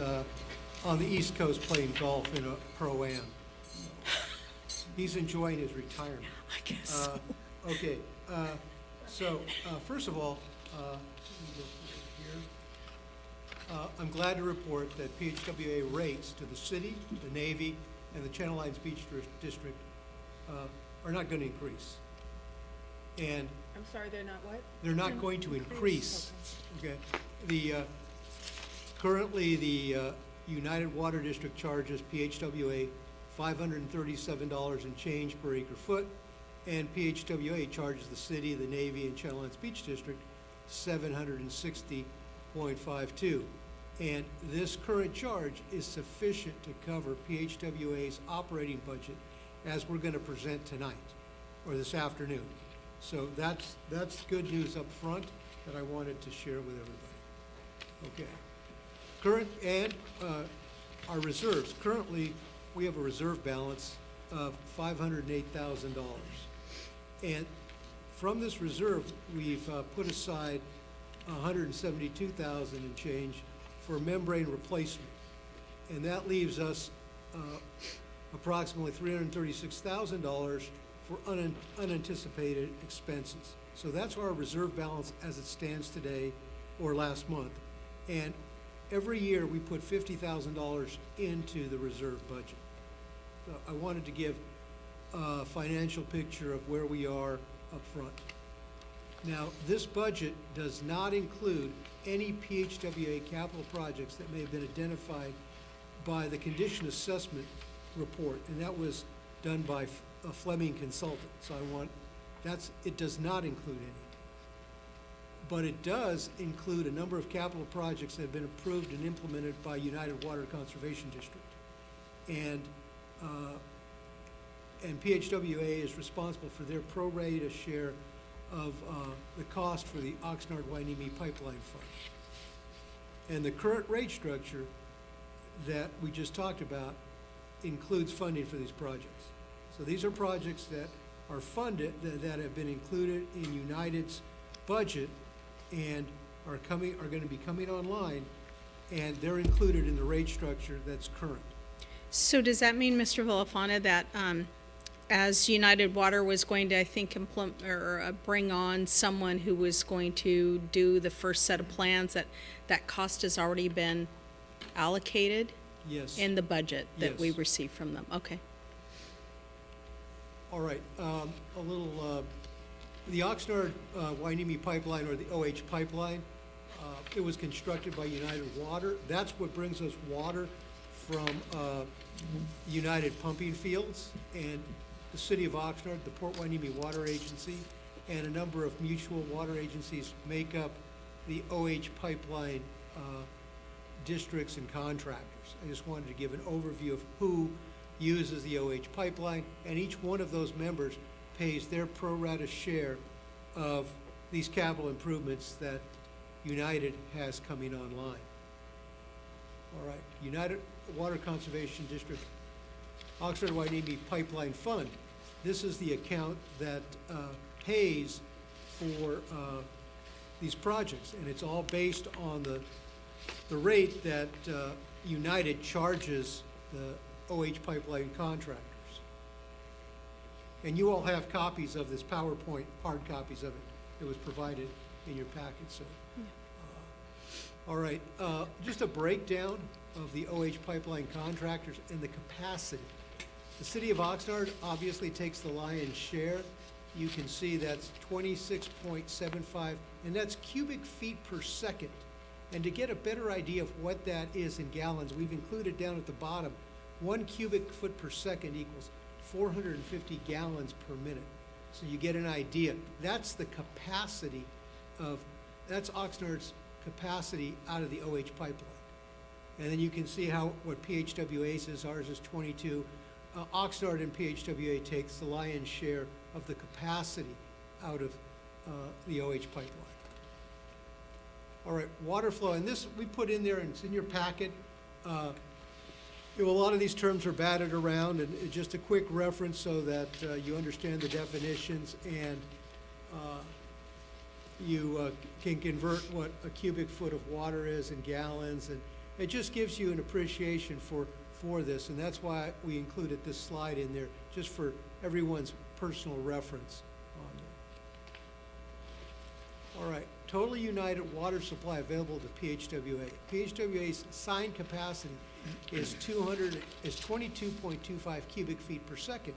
Speaker 4: on the East Coast playing golf in a Pro-Am. He's enjoying his retirement.
Speaker 9: I guess.
Speaker 4: Okay, so first of all, I'm glad to report that PHWA rates to the city, the Navy, and the Channel Islands Beach District are not going to increase. And
Speaker 3: I'm sorry, they're not what?
Speaker 4: they're not going to increase. Okay. Currently the United Water District charges PHWA $537 and change per acre foot, and PHWA charges the city, the Navy, and Channel Islands Beach District $760.52. And this current charge is sufficient to cover PHWA's operating budget as we're gonna present tonight, or this afternoon. So that's good news up front that I wanted to share with everybody. Okay. Current, and our reserves. Currently, we have a reserve balance of $508,000. And from this reserve, we've put aside $172,000 and change for membrane replacement. And that leaves us approximately $336,000 for unanticipated expenses. So that's our reserve balance as it stands today or last month. And every year we put $50,000 into the reserve budget. So I wanted to give a financial picture of where we are up front. Now, this budget does not include any PHWA capital projects that may have been identified by the condition assessment report, and that was done by a Fleming consultant. So it does not include any. But it does include a number of capital projects that have been approved and implemented by United Water Conservation District. And PHWA is responsible for their pro rata share of the cost for the Oxnard-Hueneme Pipeline Fund. And the current rate structure that we just talked about includes funding for these projects. So these are projects that are funded, that have been included in United's budget and are going to be coming online, and they're included in the rate structure that's current.
Speaker 9: So does that mean, Mr. Villafana, that as United Water was going to, I think, implement or bring on someone who was going to do the first set of plans, that cost has already been allocated
Speaker 4: Yes.
Speaker 9: in the budget that we
Speaker 4: Yes.
Speaker 9: received from them? Okay.
Speaker 4: All right, the Oxnard-Hueneme Pipeline, or the OH Pipeline, it was constructed by United Water. That's what brings us water from United Pumping Fields, and the City of Oxnard, the Port Hueneme Water Agency, and a number of mutual water agencies make up the OH Pipeline districts and contractors. I just wanted to give an overview of who uses the OH pipeline, and each one of those members pays their pro rata share of these capital improvements that United has coming online. All right, United Water Conservation District, Oxnard-Hueneme Pipeline Fund. This is the account that pays for these projects, and it's all based on the rate that United charges the OH pipeline contractors. And you all have copies of this PowerPoint, hard copies of it. It was provided in your packet, so. All right, just a breakdown of the OH pipeline contractors and the capacity. The City of Oxnard obviously takes the lion's share. You can see that's 26.75, and that's cubic feet per second. And to get a better idea of what that is in gallons, we've included down at the bottom, 1 cubic foot per second equals 450 gallons per minute. So you get an idea. That's the capacity that's Oxnard's capacity out of the OH pipeline. And then you can see what PHWA says. Ours is 22. Oxnard and PHWA takes the lion's share of the capacity out of the OH pipeline. All right, water flow, and this we put in there, and it's in your packet. A lot of these terms are batted around, and just a quick reference so that you understand the definitions, and you can convert what a cubic foot of water is in gallons, and it just gives you an appreciation for this, and that's why we included this slide in there, just for everyone's personal reference on it. All right, total United water supply available to PHWA. PHWA's assigned capacity is 22.25 cubic feet per second.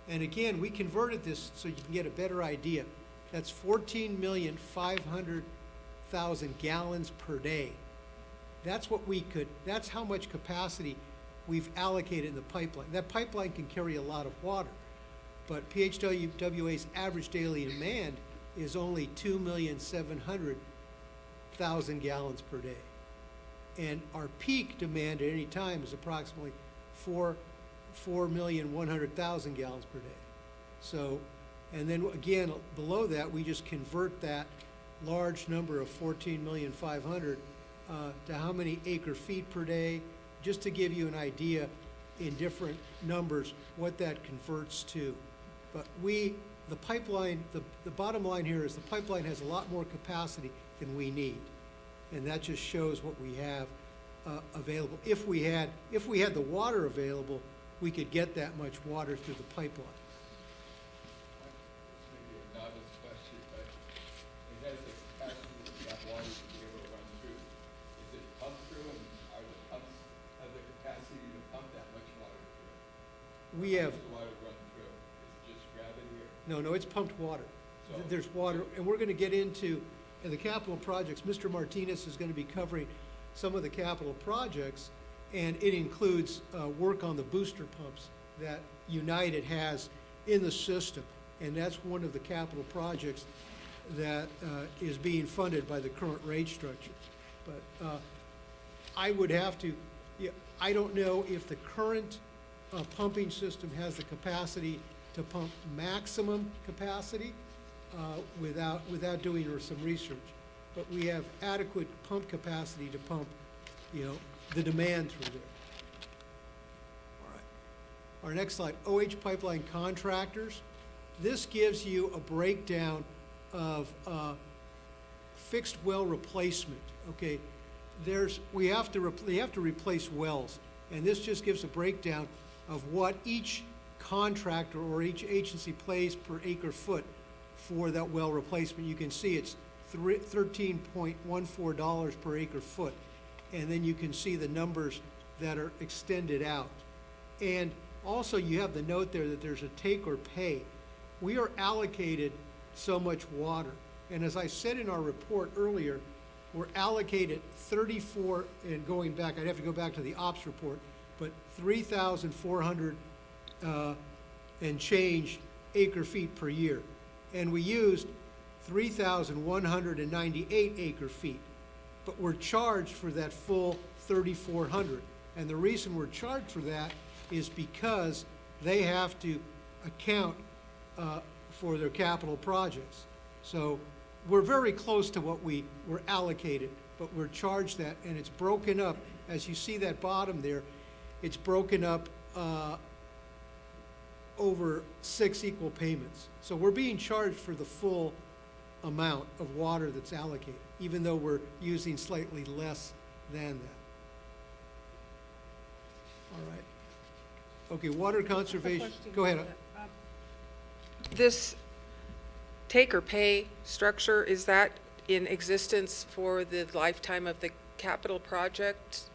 Speaker 4: And again, we converted this so you can get a better idea. That's 14,500,000 gallons per day. That's what we could, that's how much capacity we've allocated in the pipeline. That pipeline can carry a lot of water, but PHWA's average daily demand is only 2,700,000 gallons per day. And our peak demand at any time is approximately 4,100,000 gallons per day. So, and then again, below that, we just convert that large number of 14,500,000 to how many acre feet per day, just to give you an idea in different numbers what that converts to. But the pipeline, the bottom line here is the pipeline has a lot more capacity than we need. And that just shows what we have available. If we had the water available, we could get that much water through the pipeline.
Speaker 5: Maybe a novice question, but it has the capacity of that water to be able to run through. Is it pumped through, and are the pumps have the capacity to pump that much water through?
Speaker 4: We
Speaker 5: How
Speaker 4: have,
Speaker 5: does the water run through? Is it just gravity or?
Speaker 4: no, it's pumped water.
Speaker 5: So-
Speaker 4: There's water, and we're gonna get into, in the capital projects, Mr. Martinez is gonna be covering some of the capital projects, and it includes work on the booster pumps that United has in the system. And that's one of the capital projects that is being funded by the current rate structure. But I would have to, I don't know if the current pumping system has the capacity to pump maximum capacity without doing some research. But we have adequate pump capacity to pump, the demand through there. All right. Our next slide, OH Pipeline Contractors. This gives you a breakdown of fixed well replacement, okay? We have to replace wells, and this just gives a breakdown of what each contractor or each agency pays per acre foot for that well replacement. You can see it's $13.14 per acre foot, and then you can see the numbers that are extended out. And also you have the note there that there's a take or pay. We are allocated so much water, and as I said in our report earlier, we're allocated 34, and going back, I'd have to go back to the ops report, but 3,400 and change acre feet per year. And we used 3,198 acre feet, but we're charged for that full 3,400. And the reason we're charged for that is because they have to account for their capital projects. So we're very close to what we were allocated, but we're charged that, and it's broken up. As you see that bottom there, it's broken up over 6 equal payments. So we're being charged for the full amount of water that's allocated, even though we're using slightly less than that. All right. Okay, water conservation. Go ahead.
Speaker 3: This take or pay structure, is that in existence for the lifetime of the capital project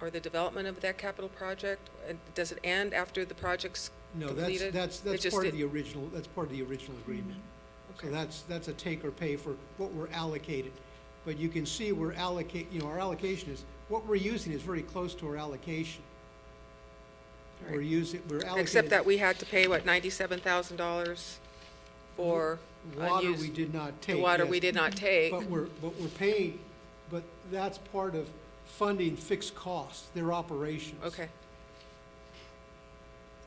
Speaker 3: or the development of that capital project? And does it end after the project's
Speaker 4: No,
Speaker 3: completed?
Speaker 4: that's part of the original, that's part of the original agreement. So
Speaker 3: Okay.
Speaker 4: that's a take or pay for what we're allocated. But you can see our allocation is, what we're using is very close to our allocation.
Speaker 3: Right.
Speaker 4: We're allocated.
Speaker 3: Except that we had to pay, what, $97,000 for
Speaker 4: Water
Speaker 3: unused?
Speaker 4: we did not take.
Speaker 3: The water
Speaker 4: yes.
Speaker 3: we did not take.
Speaker 4: But we're paying, but that's part of funding fixed costs, their operations.
Speaker 3: Okay.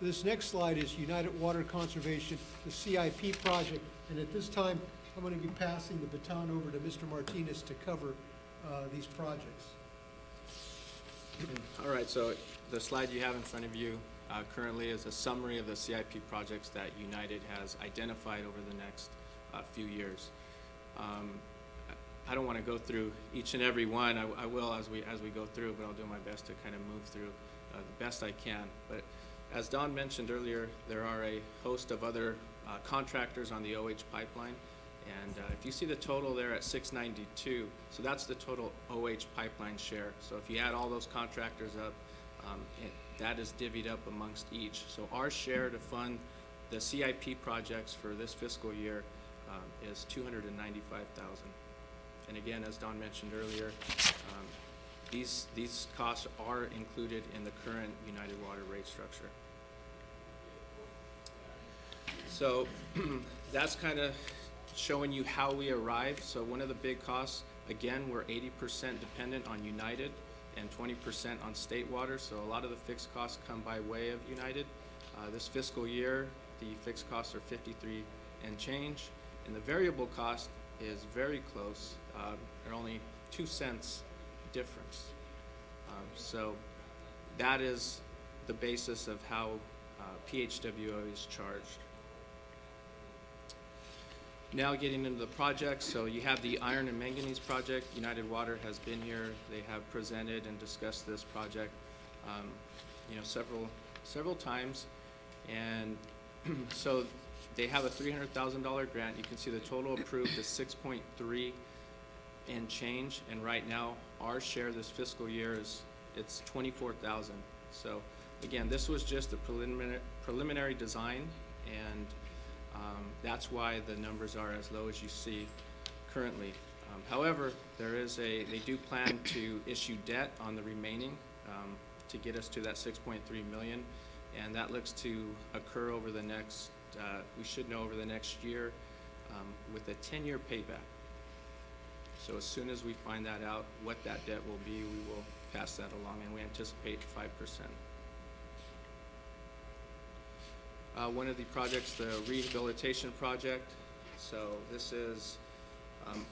Speaker 4: This next slide is United Water Conservation, the CIP project, and at this time, I'm going to be passing the baton over to Mr. Martinez to cover these projects.
Speaker 10: All right, so the slide you have in front of you currently is a summary of the CIP projects that United has identified over the next few years. I don't want to go through each and every one. I will as we go through, but I'll do my best to kind of move through the best I can. But as Don mentioned earlier, there are a host of other contractors on the OH pipeline. And if you see the total there at 692, so that's the total OH pipeline share. So if you add all those contractors up, that is divvied up amongst each. So our share to fund the CIP projects for this fiscal year is $295,000. And again, as Don mentioned earlier, these costs are included in the current United Water rate structure. So that's kind of showing you how we arrived. So one of the big costs, again, we're 80% dependent on United and 20% on state water. So a lot of the fixed costs come by way of United. This fiscal year, the fixed costs are 53 and change, and the variable cost is very close. They're only 2 cents difference. So that is the basis of how PHWO is charged. Now getting into the project, so you have the iron and manganese project. United Water has been here. They have presented and discussed this project, several times, and so they have a $300,000 grant. You can see the total approved is 6.3 and change, and right now our share this fiscal year it's 24,000. So again, this was just a preliminary design, and that's why the numbers are as low as you see currently. However, they do plan to issue debt on the remaining to get us to that 6.3 million, and that looks to occur over the next, we should know over the next year with a 10-year payback. So as soon as we find that out, what that debt will be, we will pass that along, and we anticipate 5%. One of the projects, the rehabilitation project. So this is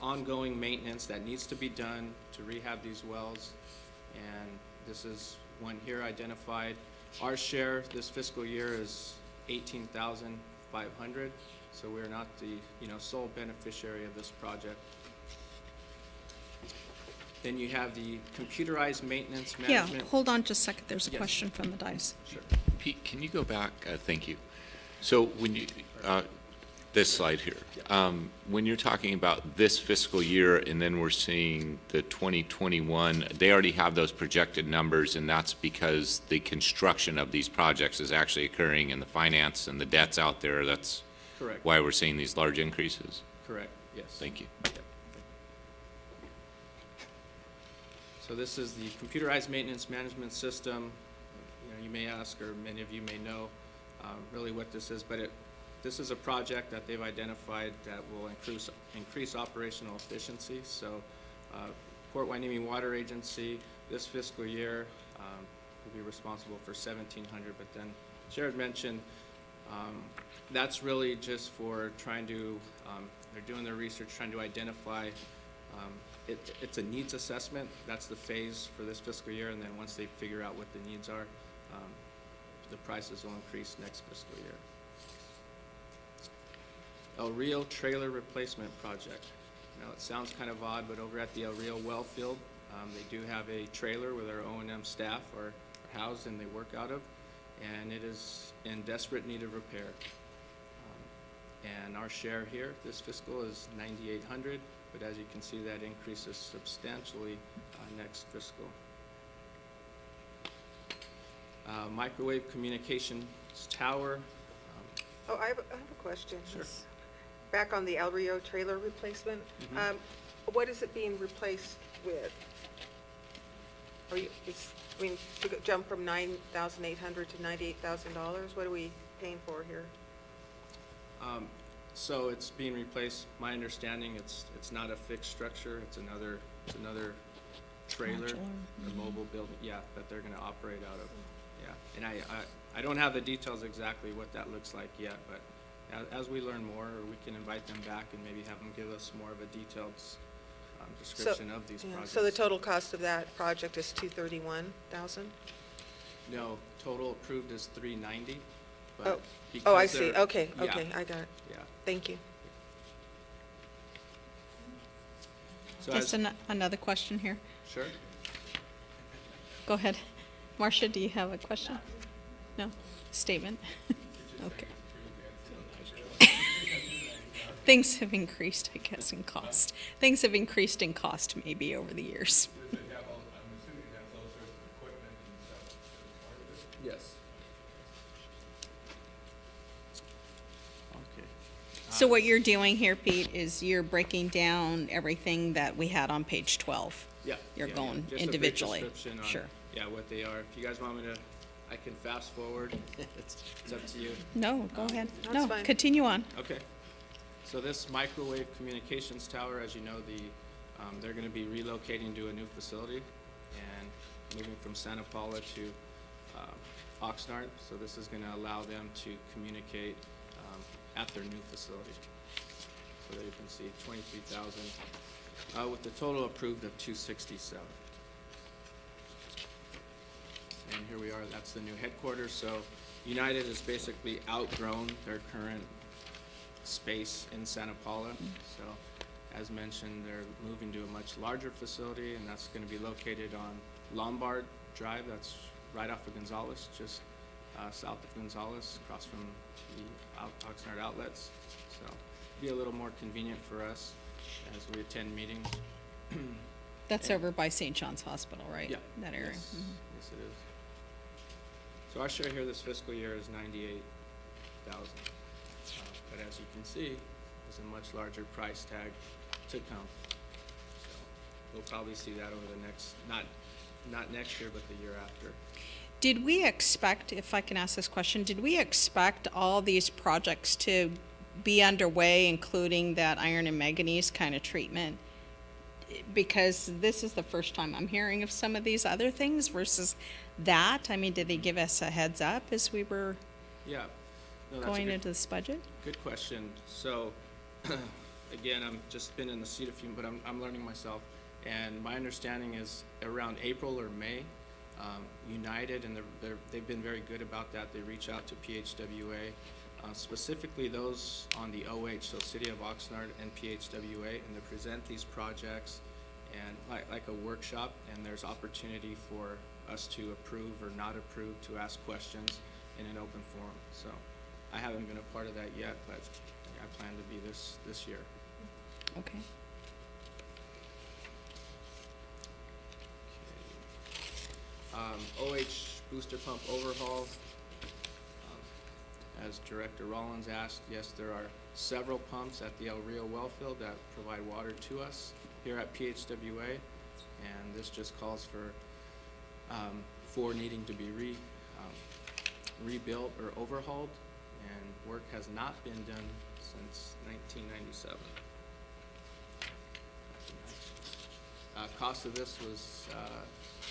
Speaker 10: ongoing maintenance that needs to be done to rehab these wells, and this is one here identified. Our share this fiscal year is $18,500, so we're not the sole beneficiary of this project. Then you have the computerized maintenance management.
Speaker 9: Yeah, hold on just a second. There's a
Speaker 10: Yes.
Speaker 9: question from the dais.
Speaker 10: Sure.
Speaker 1: Pete, can you go back? Thank you. So when you, this slide here, when you're talking about this fiscal year and then we're seeing the 2021, they already have those projected numbers, and that's because the construction of these projects is actually occurring and the finance and the debt's out there. That's
Speaker 10: Correct.
Speaker 1: why we're seeing these large increases.
Speaker 10: Correct, yes.
Speaker 1: Thank you.
Speaker 10: Yep. So this is the computerized maintenance management system. You may ask, or many of you may know, really what this is, but this is a project that they've identified that will increase operational efficiency. So Port Hueneme Water Agency this fiscal year will be responsible for $1,700, but then Jared mentioned that's really just for trying to, they're doing their research, trying to identify, it's a needs assessment. That's the phase for this fiscal year, and then once they figure out what the needs are, the prices will increase next fiscal year. El Rio Trailer Replacement Project. Now it sounds kind of odd, but over at the El Rio well field, they do have a trailer where their O&M staff are housed and they work out of, and it is in desperate need of repair. And our share here this fiscal is $9,800, but as you can see, that increases substantially next fiscal. Microwave communications tower.
Speaker 3: I have a question.
Speaker 10: Sure.
Speaker 3: Back on the El Rio trailer replacement, what is it being replaced with? To jump from $9,800 to $98,000, what are we paying for here?
Speaker 10: So it's being replaced, my understanding, it's not a fixed structure, it's another trailer,
Speaker 9: Modular.
Speaker 10: a mobile building, yeah, that they're gonna operate out of, yeah. And I don't have the details exactly what that looks like yet, but as we learn more, we can invite them back and maybe have them give us more of a detailed description of these projects.
Speaker 3: So the total cost of that project is $231,000?
Speaker 10: No, total approved is $390,
Speaker 3: Oh,
Speaker 10: but
Speaker 3: oh, I
Speaker 10: because
Speaker 3: see,
Speaker 10: they're-
Speaker 3: okay,
Speaker 10: yeah,
Speaker 3: I got it.
Speaker 10: yeah.
Speaker 3: Thank you.
Speaker 10: So
Speaker 9: Just
Speaker 10: as,
Speaker 9: another question here.
Speaker 10: sure.
Speaker 9: Go ahead. Marcia, do you have a question? No? Statement? Okay. Things have increased, I guess, in cost. Things have increased in cost maybe over the years.
Speaker 5: I'm assuming it has all sorts of equipment and stuff as part of it.
Speaker 10: Yes. Okay.
Speaker 9: So what you're doing here, Pete, is you're breaking down everything that we had on page 12.
Speaker 10: Yeah.
Speaker 9: You're
Speaker 10: yeah,
Speaker 9: going
Speaker 10: just a brief
Speaker 9: individually.
Speaker 10: description on,
Speaker 9: Sure.
Speaker 10: yeah, what they are. If you guys want me to, I can fast forward. It's up to you.
Speaker 9: No, go ahead.
Speaker 3: That's
Speaker 9: No,
Speaker 3: fine.
Speaker 9: continue on.
Speaker 10: Okay. So this microwave communications tower, as you know, they're gonna be relocating to a new facility and moving from Santa Paula to Oxnard. So this is gonna allow them to communicate at their new facility. So there you can see 23,000 with the total approved of 267. And here we are, that's the new headquarters. So United has basically outgrown their current space in Santa Paula. So as mentioned, they're moving to a much larger facility, and that's gonna be located on Lombard Drive. That's right off of Gonzales, just south of Gonzales, across from the Oxnard outlets. So be a little more convenient for us as we attend meetings.
Speaker 9: That's over by St. John's Hospital, right?
Speaker 10: Yeah.
Speaker 9: That area.
Speaker 10: Yes,
Speaker 9: Mhm.
Speaker 10: yes, it is. So our share here this fiscal year is 98,000. But as you can see, there's a much larger price tag to come. So we'll probably see that over the next, not next year, but the year after.
Speaker 9: Did we expect, if I can ask this question, did we expect all these projects to be underway, including that iron and manganese kind of treatment? Because this is the first time I'm hearing of some of these other things versus that. I mean, did they give us a heads up as we were
Speaker 10: Yeah. No, that's a
Speaker 9: going
Speaker 10: good-
Speaker 9: into this budget?
Speaker 10: Good question. So, again, I'm just been in the seat a few, but I'm learning myself. And my understanding is around April or May, United, and they've been very good about that. They reach out to PHWA, specifically those on the OH, so City of Oxnard and PHWA, and they present these projects and like a workshop, and there's opportunity for us to approve or not approve, to ask questions in an open forum. So I haven't been a part of that yet, but I plan to be this year.
Speaker 9: Okay.
Speaker 10: OH booster pump overhaul. As Director Rollins asked, yes, there are several pumps at the El Rio well field that provide water to us here at PHWA, and this just calls for 4 needing to be rebuilt or overhauled, and work has not been done since 1997. Cost of this was,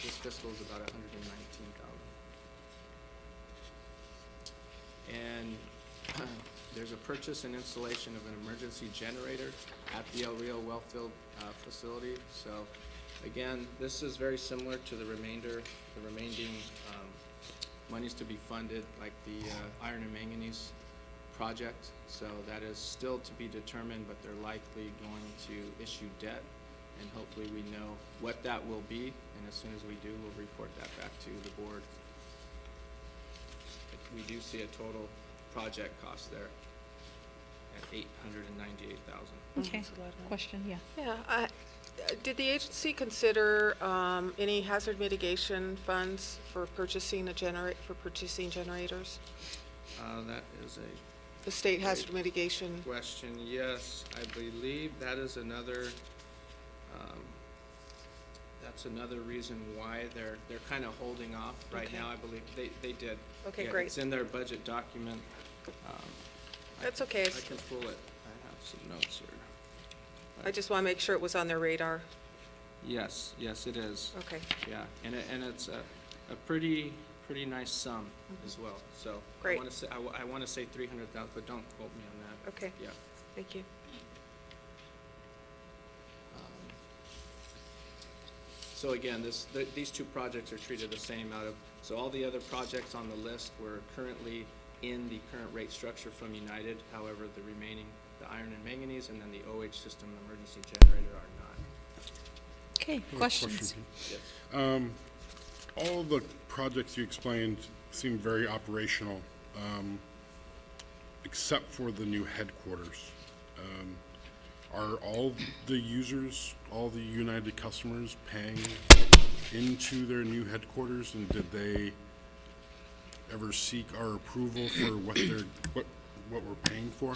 Speaker 10: this fiscal is about $119,000. And there's a purchase and installation of an emergency generator at the El Rio Wellfield facility. So again, this is very similar to the remaining monies to be funded, like the iron and manganese project. So that is still to be determined, but they're likely going to issue debt, and hopefully we know what that will be, and as soon as we do, we'll report that back to the board. We do see a total project cost there at $898,000.
Speaker 9: Okay. Question, yeah.
Speaker 3: Yeah, did the agency consider any hazard mitigation funds for purchasing generators?
Speaker 10: That is
Speaker 3: The state hazard
Speaker 10: Great.
Speaker 3: mitigation,
Speaker 10: a question. Yes, I believe that is another, that's another reason why they're kind of holding off right
Speaker 3: Okay.
Speaker 10: now. I believe they did.
Speaker 3: Okay,
Speaker 10: Yeah,
Speaker 3: great.
Speaker 10: It's in their budget document.
Speaker 3: That's okay.
Speaker 10: I can pull it. I have some notes here.
Speaker 3: I just want to make sure it was on their radar.
Speaker 10: Yes, it is.
Speaker 3: Okay,
Speaker 10: Yeah, and it's a pretty nice sum as well. So
Speaker 3: Great.
Speaker 10: I want to say 300,000, but don't quote me on that.
Speaker 3: okay,
Speaker 10: Yeah.
Speaker 3: thank you.
Speaker 10: So again, these 2 projects are treated the same so all the other projects on the list were currently in the current rate structure from United. However, the remaining, the iron and manganese, and then the OH system emergency generator are not.
Speaker 9: Okay,
Speaker 11: I have a
Speaker 9: questions?
Speaker 11: question.
Speaker 10: Yes.
Speaker 11: All the projects you explained seem very operational, except for the new headquarters. Are all the users, all the United customers paying into their new headquarters, and did they ever seek our approval for what we're paying for?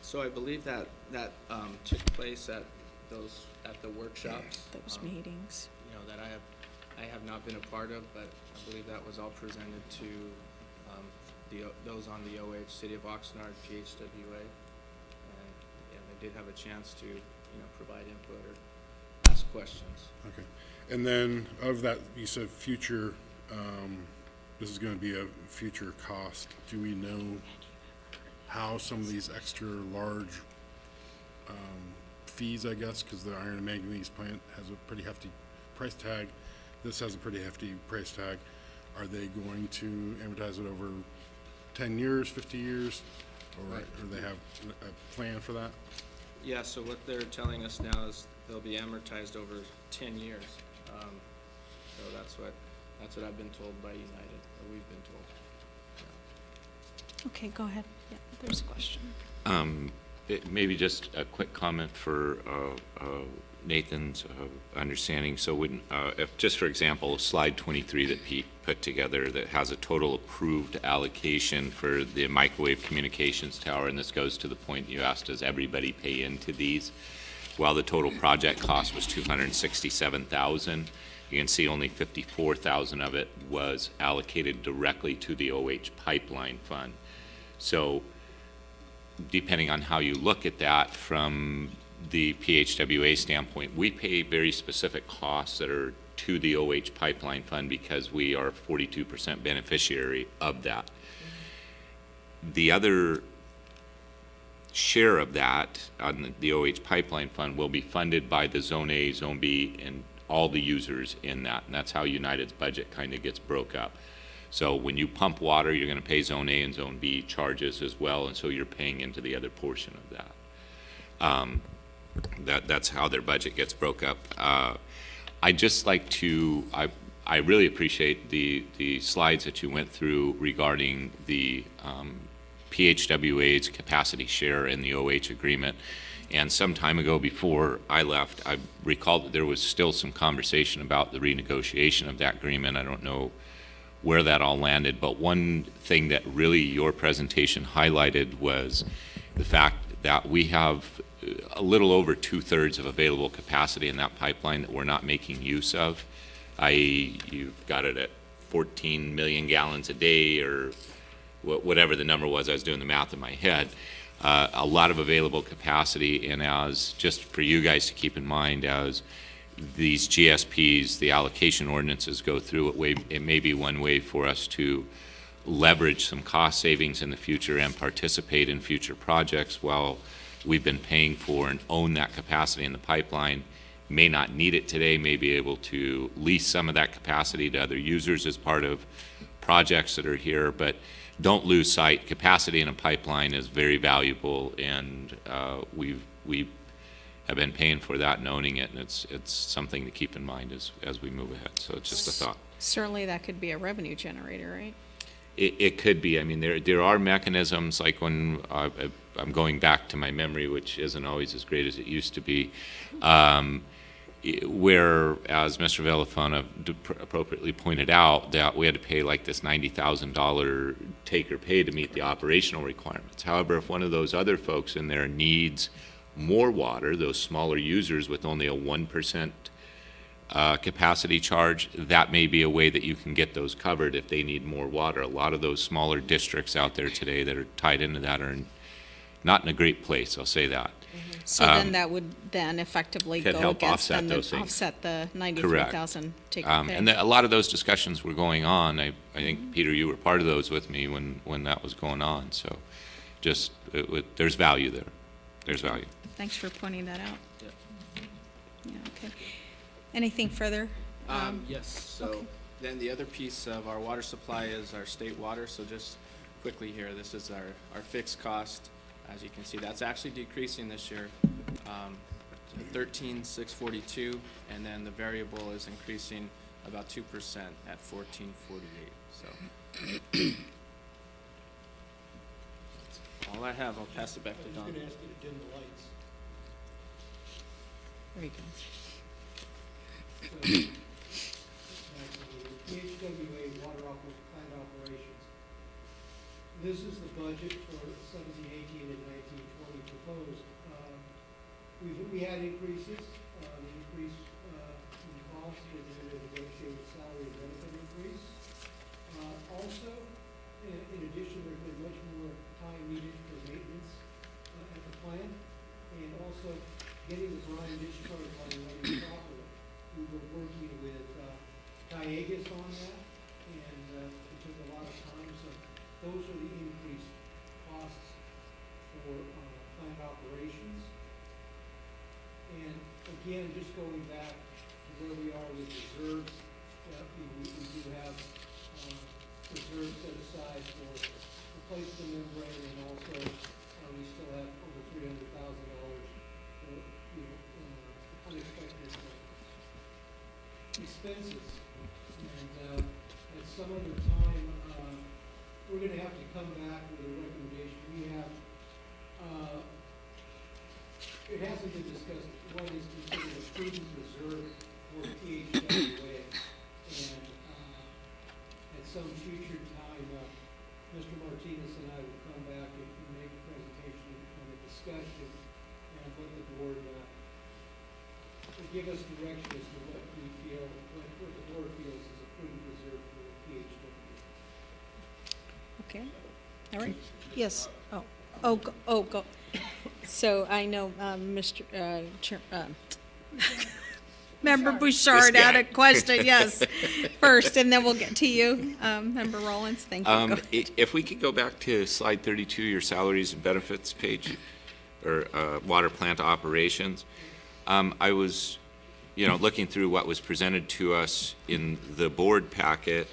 Speaker 10: So I believe that took place at at the workshops.
Speaker 9: Those
Speaker 10: um,
Speaker 9: meetings.
Speaker 10: You know, that I have not been a part of, but I believe that was all presented to those on the OH, City of Oxnard, PHWA. And, yeah, they did have a chance to, provide input or ask questions.
Speaker 11: Okay. And then of that, you said future, this is gonna be a future cost. Do we know how some of these extra large, fees, I guess, because the iron and manganese plant has a pretty hefty price tag. This has a pretty hefty price tag. Are they going to amortize it over 10 years, 50 years? Or they have a plan for that?
Speaker 10: Yeah, so what they're telling us now is they'll be amortized over 10 years. So that's what I've been told by United, or we've been told. Yeah.
Speaker 9: Okay, go ahead. Yeah, there's a question.
Speaker 1: Maybe just a quick comment for Nathan's understanding. So when, if just for example, slide 23 that Pete put together that has a total approved allocation for the microwave communications tower, and this goes to the point you asked, does everybody pay into these? While the total project cost was $267,000, you can see only $54,000 of it was allocated directly to the OH pipeline fund. So depending on how you look at that from the PHWA standpoint, we pay very specific costs that are to the OH pipeline fund because we are 42% beneficiary of that. The other share of that on the OH pipeline fund will be funded by the Zone A, Zone B, and all the users in that, and that's how United's budget kind of gets broke up. So when you pump water, you're going to pay Zone A and Zone B charges as well, and so you're paying into the other portion of that. That's how their budget gets broke up. I'd just like to, I really appreciate the slides that you went through regarding the PHWA's capacity share in the OH agreement. And some time ago before I left, I recalled that there was still some conversation about the renegotiation of that agreement. I don't know where that all landed, but one thing that really your presentation highlighted was the fact that we have a little over 2/3 of available capacity in that pipeline that we're not making use of. You've got it at 14 million gallons a day, or whatever the number was. I was doing the math in my head. A lot of available capacity, and as just for you guys to keep in mind, as these GSPs, the allocation ordinances go through, it may be one way for us to leverage some cost savings in the future and participate in future projects while we've been paying for and own that capacity in the pipeline. May not need it today, may be able to lease some of that capacity to other users as part of projects that are here, but don't lose sight, capacity in a pipeline is very valuable, and we have been paying for that and owning it, and it's something to keep in mind as we move ahead. So it's just a thought.
Speaker 9: Certainly that could be a revenue generator, right?
Speaker 1: It could be. I mean, there are mechanisms, like when I'm going back to my memory, which isn't always as great as it used to be, where, as Mr. Villafana appropriately pointed out, that we had to pay like this $90,000 take or pay to meet the operational requirements. However, if one of those other folks in there needs more water, those smaller users with only a 1% capacity charge, that may be a way that you can get those covered if they need more water. A lot of those smaller districts out there today that are tied into that are not in a great place, I'll say that.
Speaker 9: So then that would then effectively
Speaker 1: could
Speaker 9: go
Speaker 1: help
Speaker 9: against
Speaker 1: offset
Speaker 9: them
Speaker 1: those
Speaker 9: and
Speaker 1: things.
Speaker 9: offset the 93,000 take or pay.
Speaker 1: And a lot of those discussions were going on. I think, Peter, you were part of those with me when that was going on. So just, there's value there. There's value.
Speaker 9: Thanks for pointing that out.
Speaker 10: Yep.
Speaker 9: Yeah, okay. Anything further?
Speaker 10: Yes, so
Speaker 9: okay.
Speaker 10: then the other piece of our water supply is our state water. So just quickly here, this is our fixed cost. As you can see, that's actually decreasing this year, to 13,642, and then the variable is increasing about 2% at 1448. So that's all I have. I'll pass it back to Don.
Speaker 4: I was going to ask you to dim the lights.
Speaker 9: There you go.
Speaker 4: PHWA water plant operations. This is the budget for 17, 18, and 19, 20 proposed. we had increases, the increase, in cost was in a negotiated salary and benefit increase. Also, in addition, there's been much more time needed for maintenance, at the plant, and also getting the brine discharge line running properly. We were working with, Tiegas on that, and, it took a lot of time, so those are the increased costs for, plant operations. And again, just going back to where we are with reserves, we do have, reserves set aside for replacement membrane, and also, we still have over $300,000 for, unexpected expenses. And, at some other time, we're gonna have to come back with a recommendation. We have, it hasn't been discussed, what is considered a prudent reserve for PHWA. And, at some future time, Mr. Martinez and I will come back and make a presentation and a discussion, and what the board, will give us direction as to what we feel, what the board feels is a prudent reserve for the PHW.
Speaker 9: Okay, all right, yes, go. So I know, Mr. Member Bouchard had a question, yes, first, and then we'll get to you, Member Rollins, thank you. Go ahead.
Speaker 1: If we could go back to slide 32, your salaries and benefits page, or water plant operations. I was, looking through what was presented to us in the board packet,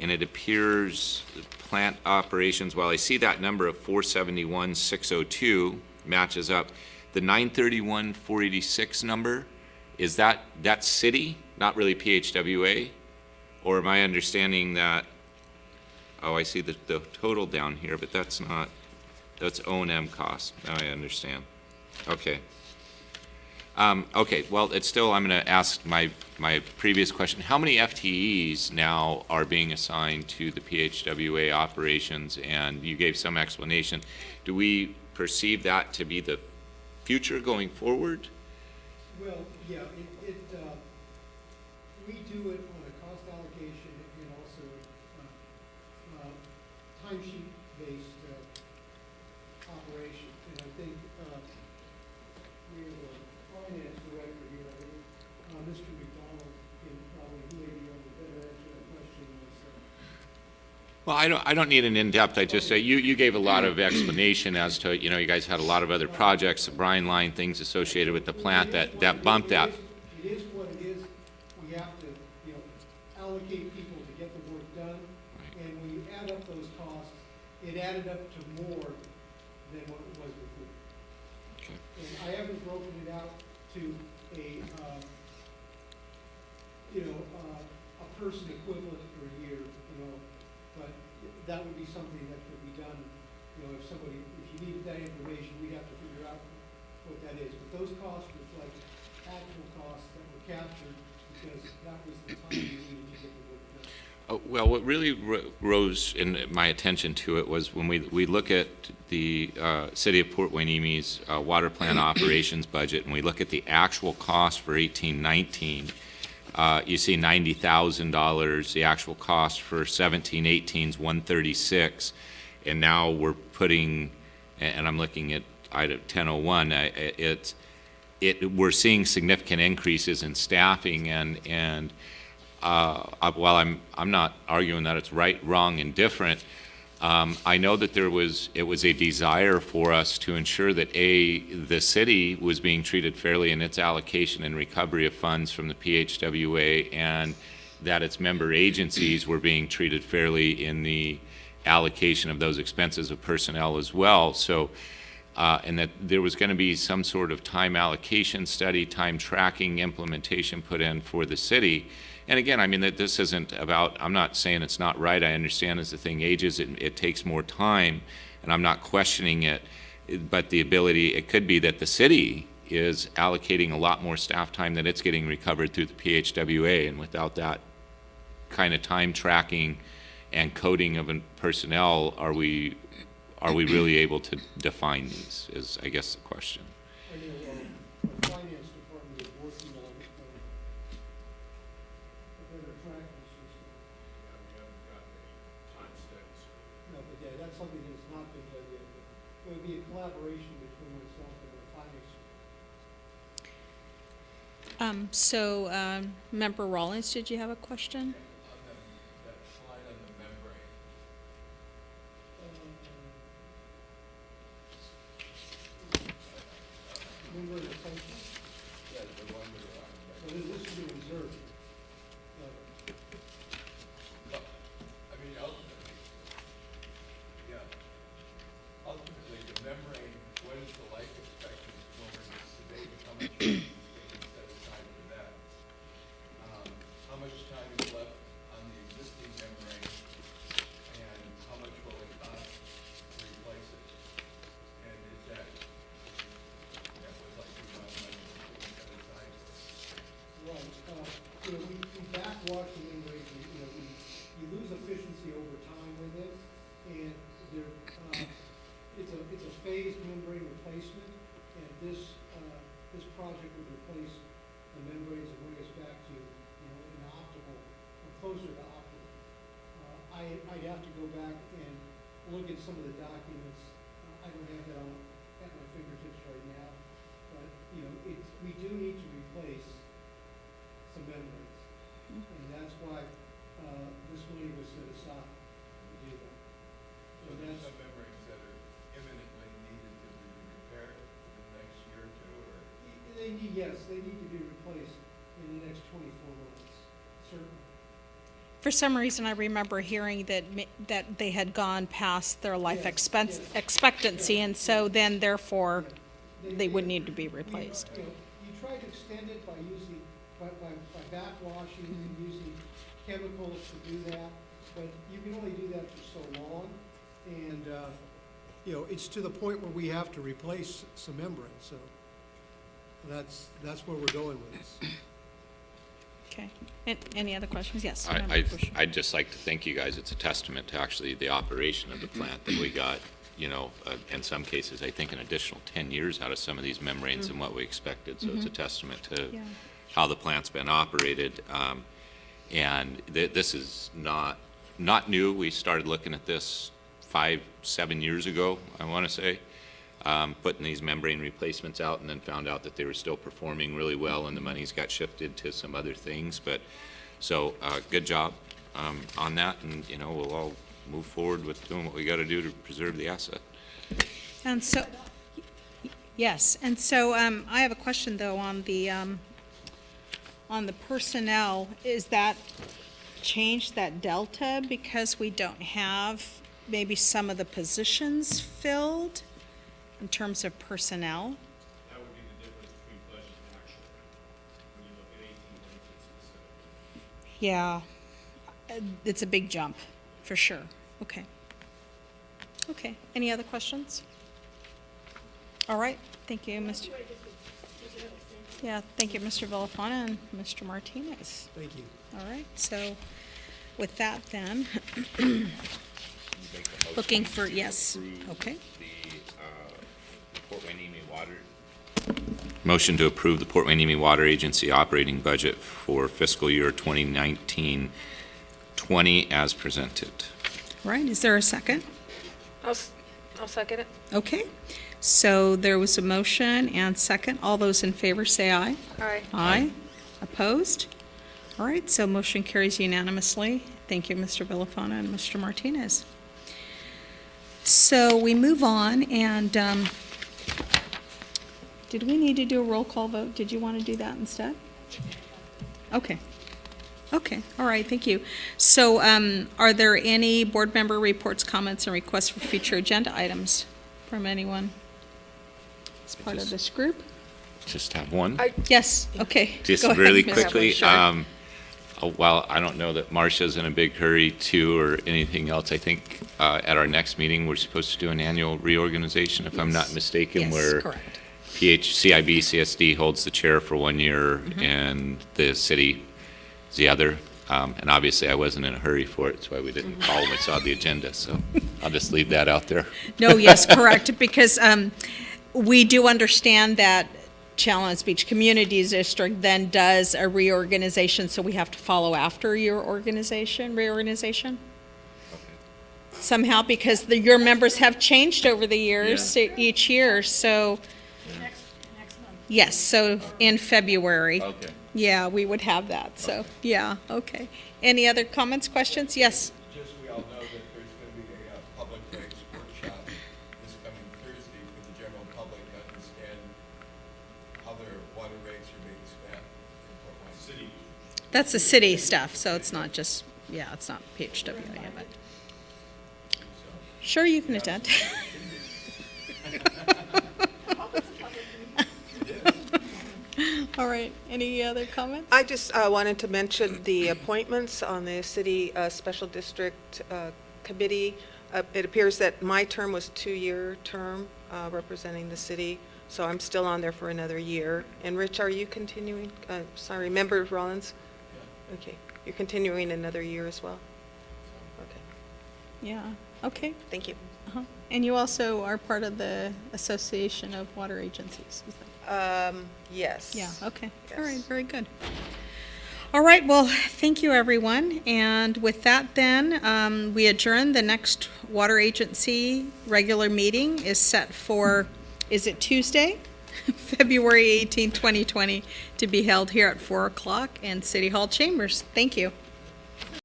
Speaker 1: and it appears plant operations, while I see that number of 471,602 matches up, the 931,486 number, is that's city, not really PHWA? Or am I understanding that, I see the total down here, but that's not, that's O&M cost. Now I understand. Okay. Okay, well, it's still, I'm going to ask my previous question. How many FTEs now are being assigned to the PHWA operations? And you gave some explanation. Do we perceive that to be the future going forward?
Speaker 4: Well, yeah, we do it on a cost allocation and also, timesheet-based, operation. And I think, we have a finance director here, I think, Mr. McDonald, can probably maybe able to better answer that question myself.
Speaker 1: Well, I don't need an in-depth, I just say, you gave a lot of explanation as to, you guys had a lot of other projects, the brine line, things associated with the plant that bumped that.
Speaker 4: It is what it is. We have to, allocate people to get the work done. And when you add up those costs, it added up to more than what it was before.
Speaker 1: Okay.
Speaker 4: And I haven't broken it out to a, a person equivalent per year, but that would be something that could be done, if you needed that information, we'd have to figure out what that is. But those costs reflect actual costs that were captured because that was the time you needed to get the work done.
Speaker 1: Well, what really rose in my attention to it was when we look at the City of Port Huenemy's water plant operations budget, and we look at the actual cost for 18-19, you see $90,000. The actual cost for 17-18 is $136, and now we're putting, and I'm looking at item 1001. We're seeing significant increases in staffing, and while I'm not arguing that it's right, wrong, and different, I know that it was a desire for us to ensure that the city was being treated fairly in its allocation and recovery of funds from the PHWA, and that its member agencies were being treated fairly in the allocation of those expenses of personnel as well. So, and that there was going to be some sort of time allocation study, time tracking implementation put in for the city. And again, I mean, that this isn't about, I'm not saying it's not right. I understand as the thing ages, it takes more time, and I'm not questioning it. But the ability, it could be that the city is allocating a lot more staff time than it's getting recovered through the PHWA, and without that kind of time tracking and coding of personnel, are we really able to define these, is I guess the question.
Speaker 4: something that has not been done yet. But it would be a collaboration between myself and the finance.
Speaker 9: Member Rollins, did you have a question?
Speaker 5: That slide on the membrane,
Speaker 4: Member replacement,
Speaker 5: yeah, the one we're on,
Speaker 4: so this is the reserve.
Speaker 5: I mean, ultimately, yeah. Ultimately, the membrane, what is the life expectancy when it's today, how much they can set aside for that? How much time is left on the existing membrane, and how much will it cost to replace it? And is that was like $2,000 money that we set aside for it?
Speaker 4: Right, we backwash the membrane, you lose efficiency over time with it, and there, it's a phased membrane replacement, and this project would replace the membranes and bring us back to, an optimal, or closer to optimal. I'd have to go back and look at some of the documents, I don't have that at my fingertips right now, but, we do need to replace some membranes. And that's why, this money was set aside to do that.
Speaker 5: So there's some membranes that are imminently needed to be repaired in the next year or two, or?
Speaker 4: They need to be replaced in the next 24 months, certainly.
Speaker 9: For some reason, I remember hearing that they had gone past their life expectancy, and so then therefore they would need to be replaced.
Speaker 4: You try to extend it by using, by backwashing and using chemicals to do that, but you can only do that for so long. And, it's to the point where we have to replace some membranes, so that's where we're going with this.
Speaker 9: Okay. Any other questions? Yes. Member Bush.
Speaker 1: I'd just like to thank you guys. It's a testament to actually the operation of the plant that we got, in some cases, I think an additional 10 years out of some of these membranes than what we expected. So it's a testament to how the plant's been operated. And this is not new. We started looking at this 5-7 years ago, I want to say, putting these membrane replacements out, and then found out that they were still performing really well, and the monies got shifted to some other things. But so good job on that, and we'll all move forward with doing what we got to do to preserve the asset.
Speaker 9: And so, yes, and so I have a question though on the personnel. Is that changed, that delta, because we don't have maybe some of the positions filled in terms of personnel?
Speaker 6: That would be the difference between budget and actual, when you look at 18, 19 specific.
Speaker 9: Yeah, it's a big jump, for sure. Okay. Okay, any other questions? All right, thank you, Mr. Yeah, thank you, Mr. Villafana and Mr. Martinez.
Speaker 4: Thank you.
Speaker 9: All right, so with that then,
Speaker 1: Make a motion
Speaker 9: looking for,
Speaker 1: to
Speaker 9: yes,
Speaker 1: approve
Speaker 9: okay.
Speaker 1: The Port Hueneme Water. Motion to approve the Port Hueneme Water Agency operating budget for fiscal year 2019-20 as presented.
Speaker 9: All right, is there a second?
Speaker 3: I'll second it.
Speaker 9: Okay, so there was a motion and second. All those in favor say aye.
Speaker 3: Aye.
Speaker 9: Aye. Opposed? All right, so motion carries unanimously. Thank you, Mr. Villafana and Mr. Martinez. So we move on, and did we need to do a roll call vote? Did you want to do that instead? Okay. Okay, all right, thank you. So are there any board member reports, comments, and requests for future agenda items from anyone as part of this group?
Speaker 1: Just have one.
Speaker 9: Yes, okay.
Speaker 1: Just
Speaker 9: Go ahead,
Speaker 1: really
Speaker 9: Mr.
Speaker 1: quickly,
Speaker 9: Sure.
Speaker 1: while I don't know that Marcia's in a big hurry too or anything else, I think at our next meeting, we're supposed to do an annual reorganization, if I'm not
Speaker 9: Yes.
Speaker 1: mistaken,
Speaker 9: Yes,
Speaker 1: where
Speaker 9: correct.
Speaker 1: CIB, CSD holds the chair for 1 year and the city is the other. And obviously, I wasn't in a hurry for it, that's why we didn't call when we saw the agenda, so I'll just leave that out there.
Speaker 9: No, yes, correct, because we do understand that Chalmers Beach Community District then does a reorganization, so we have to follow after your reorganization? somehow because your members have changed over the years, each year, so,
Speaker 8: Next month.
Speaker 9: yes, so in February.
Speaker 1: Okay.
Speaker 9: Yeah, we would have that, so, yeah, okay. Any other comments, questions? Yes?
Speaker 5: Just we all know that there's going to be a public rates workshop this coming Thursday for the general public to understand how their water rates are being spent in Fort Wayne. City.
Speaker 9: That's the city stuff, so it's not just, yeah, it's not PHWA, but. Sure, you can attend. All right, any other comments?
Speaker 3: I just wanted to mention the appointments on the city special district committee. It appears that my term was 2-year term representing the city, so I'm still on there for another year. And Rich, are you continuing? Sorry, Member Rollins? Yeah. Okay, you're continuing another year as well? Okay,
Speaker 9: Yeah, okay.
Speaker 3: thank you.
Speaker 9: Uh-huh. And you also are part of the Association of Water Agencies, is that?
Speaker 3: Yes.
Speaker 9: Yeah, okay. All right,
Speaker 3: Yes.
Speaker 9: very good. All right, well, thank you, everyone. And with that then, we adjourn. The next water agency regular meeting is set for, is it Tuesday? February 18, 2020, to be held here at 4 o'clock in City Hall chambers. Thank you.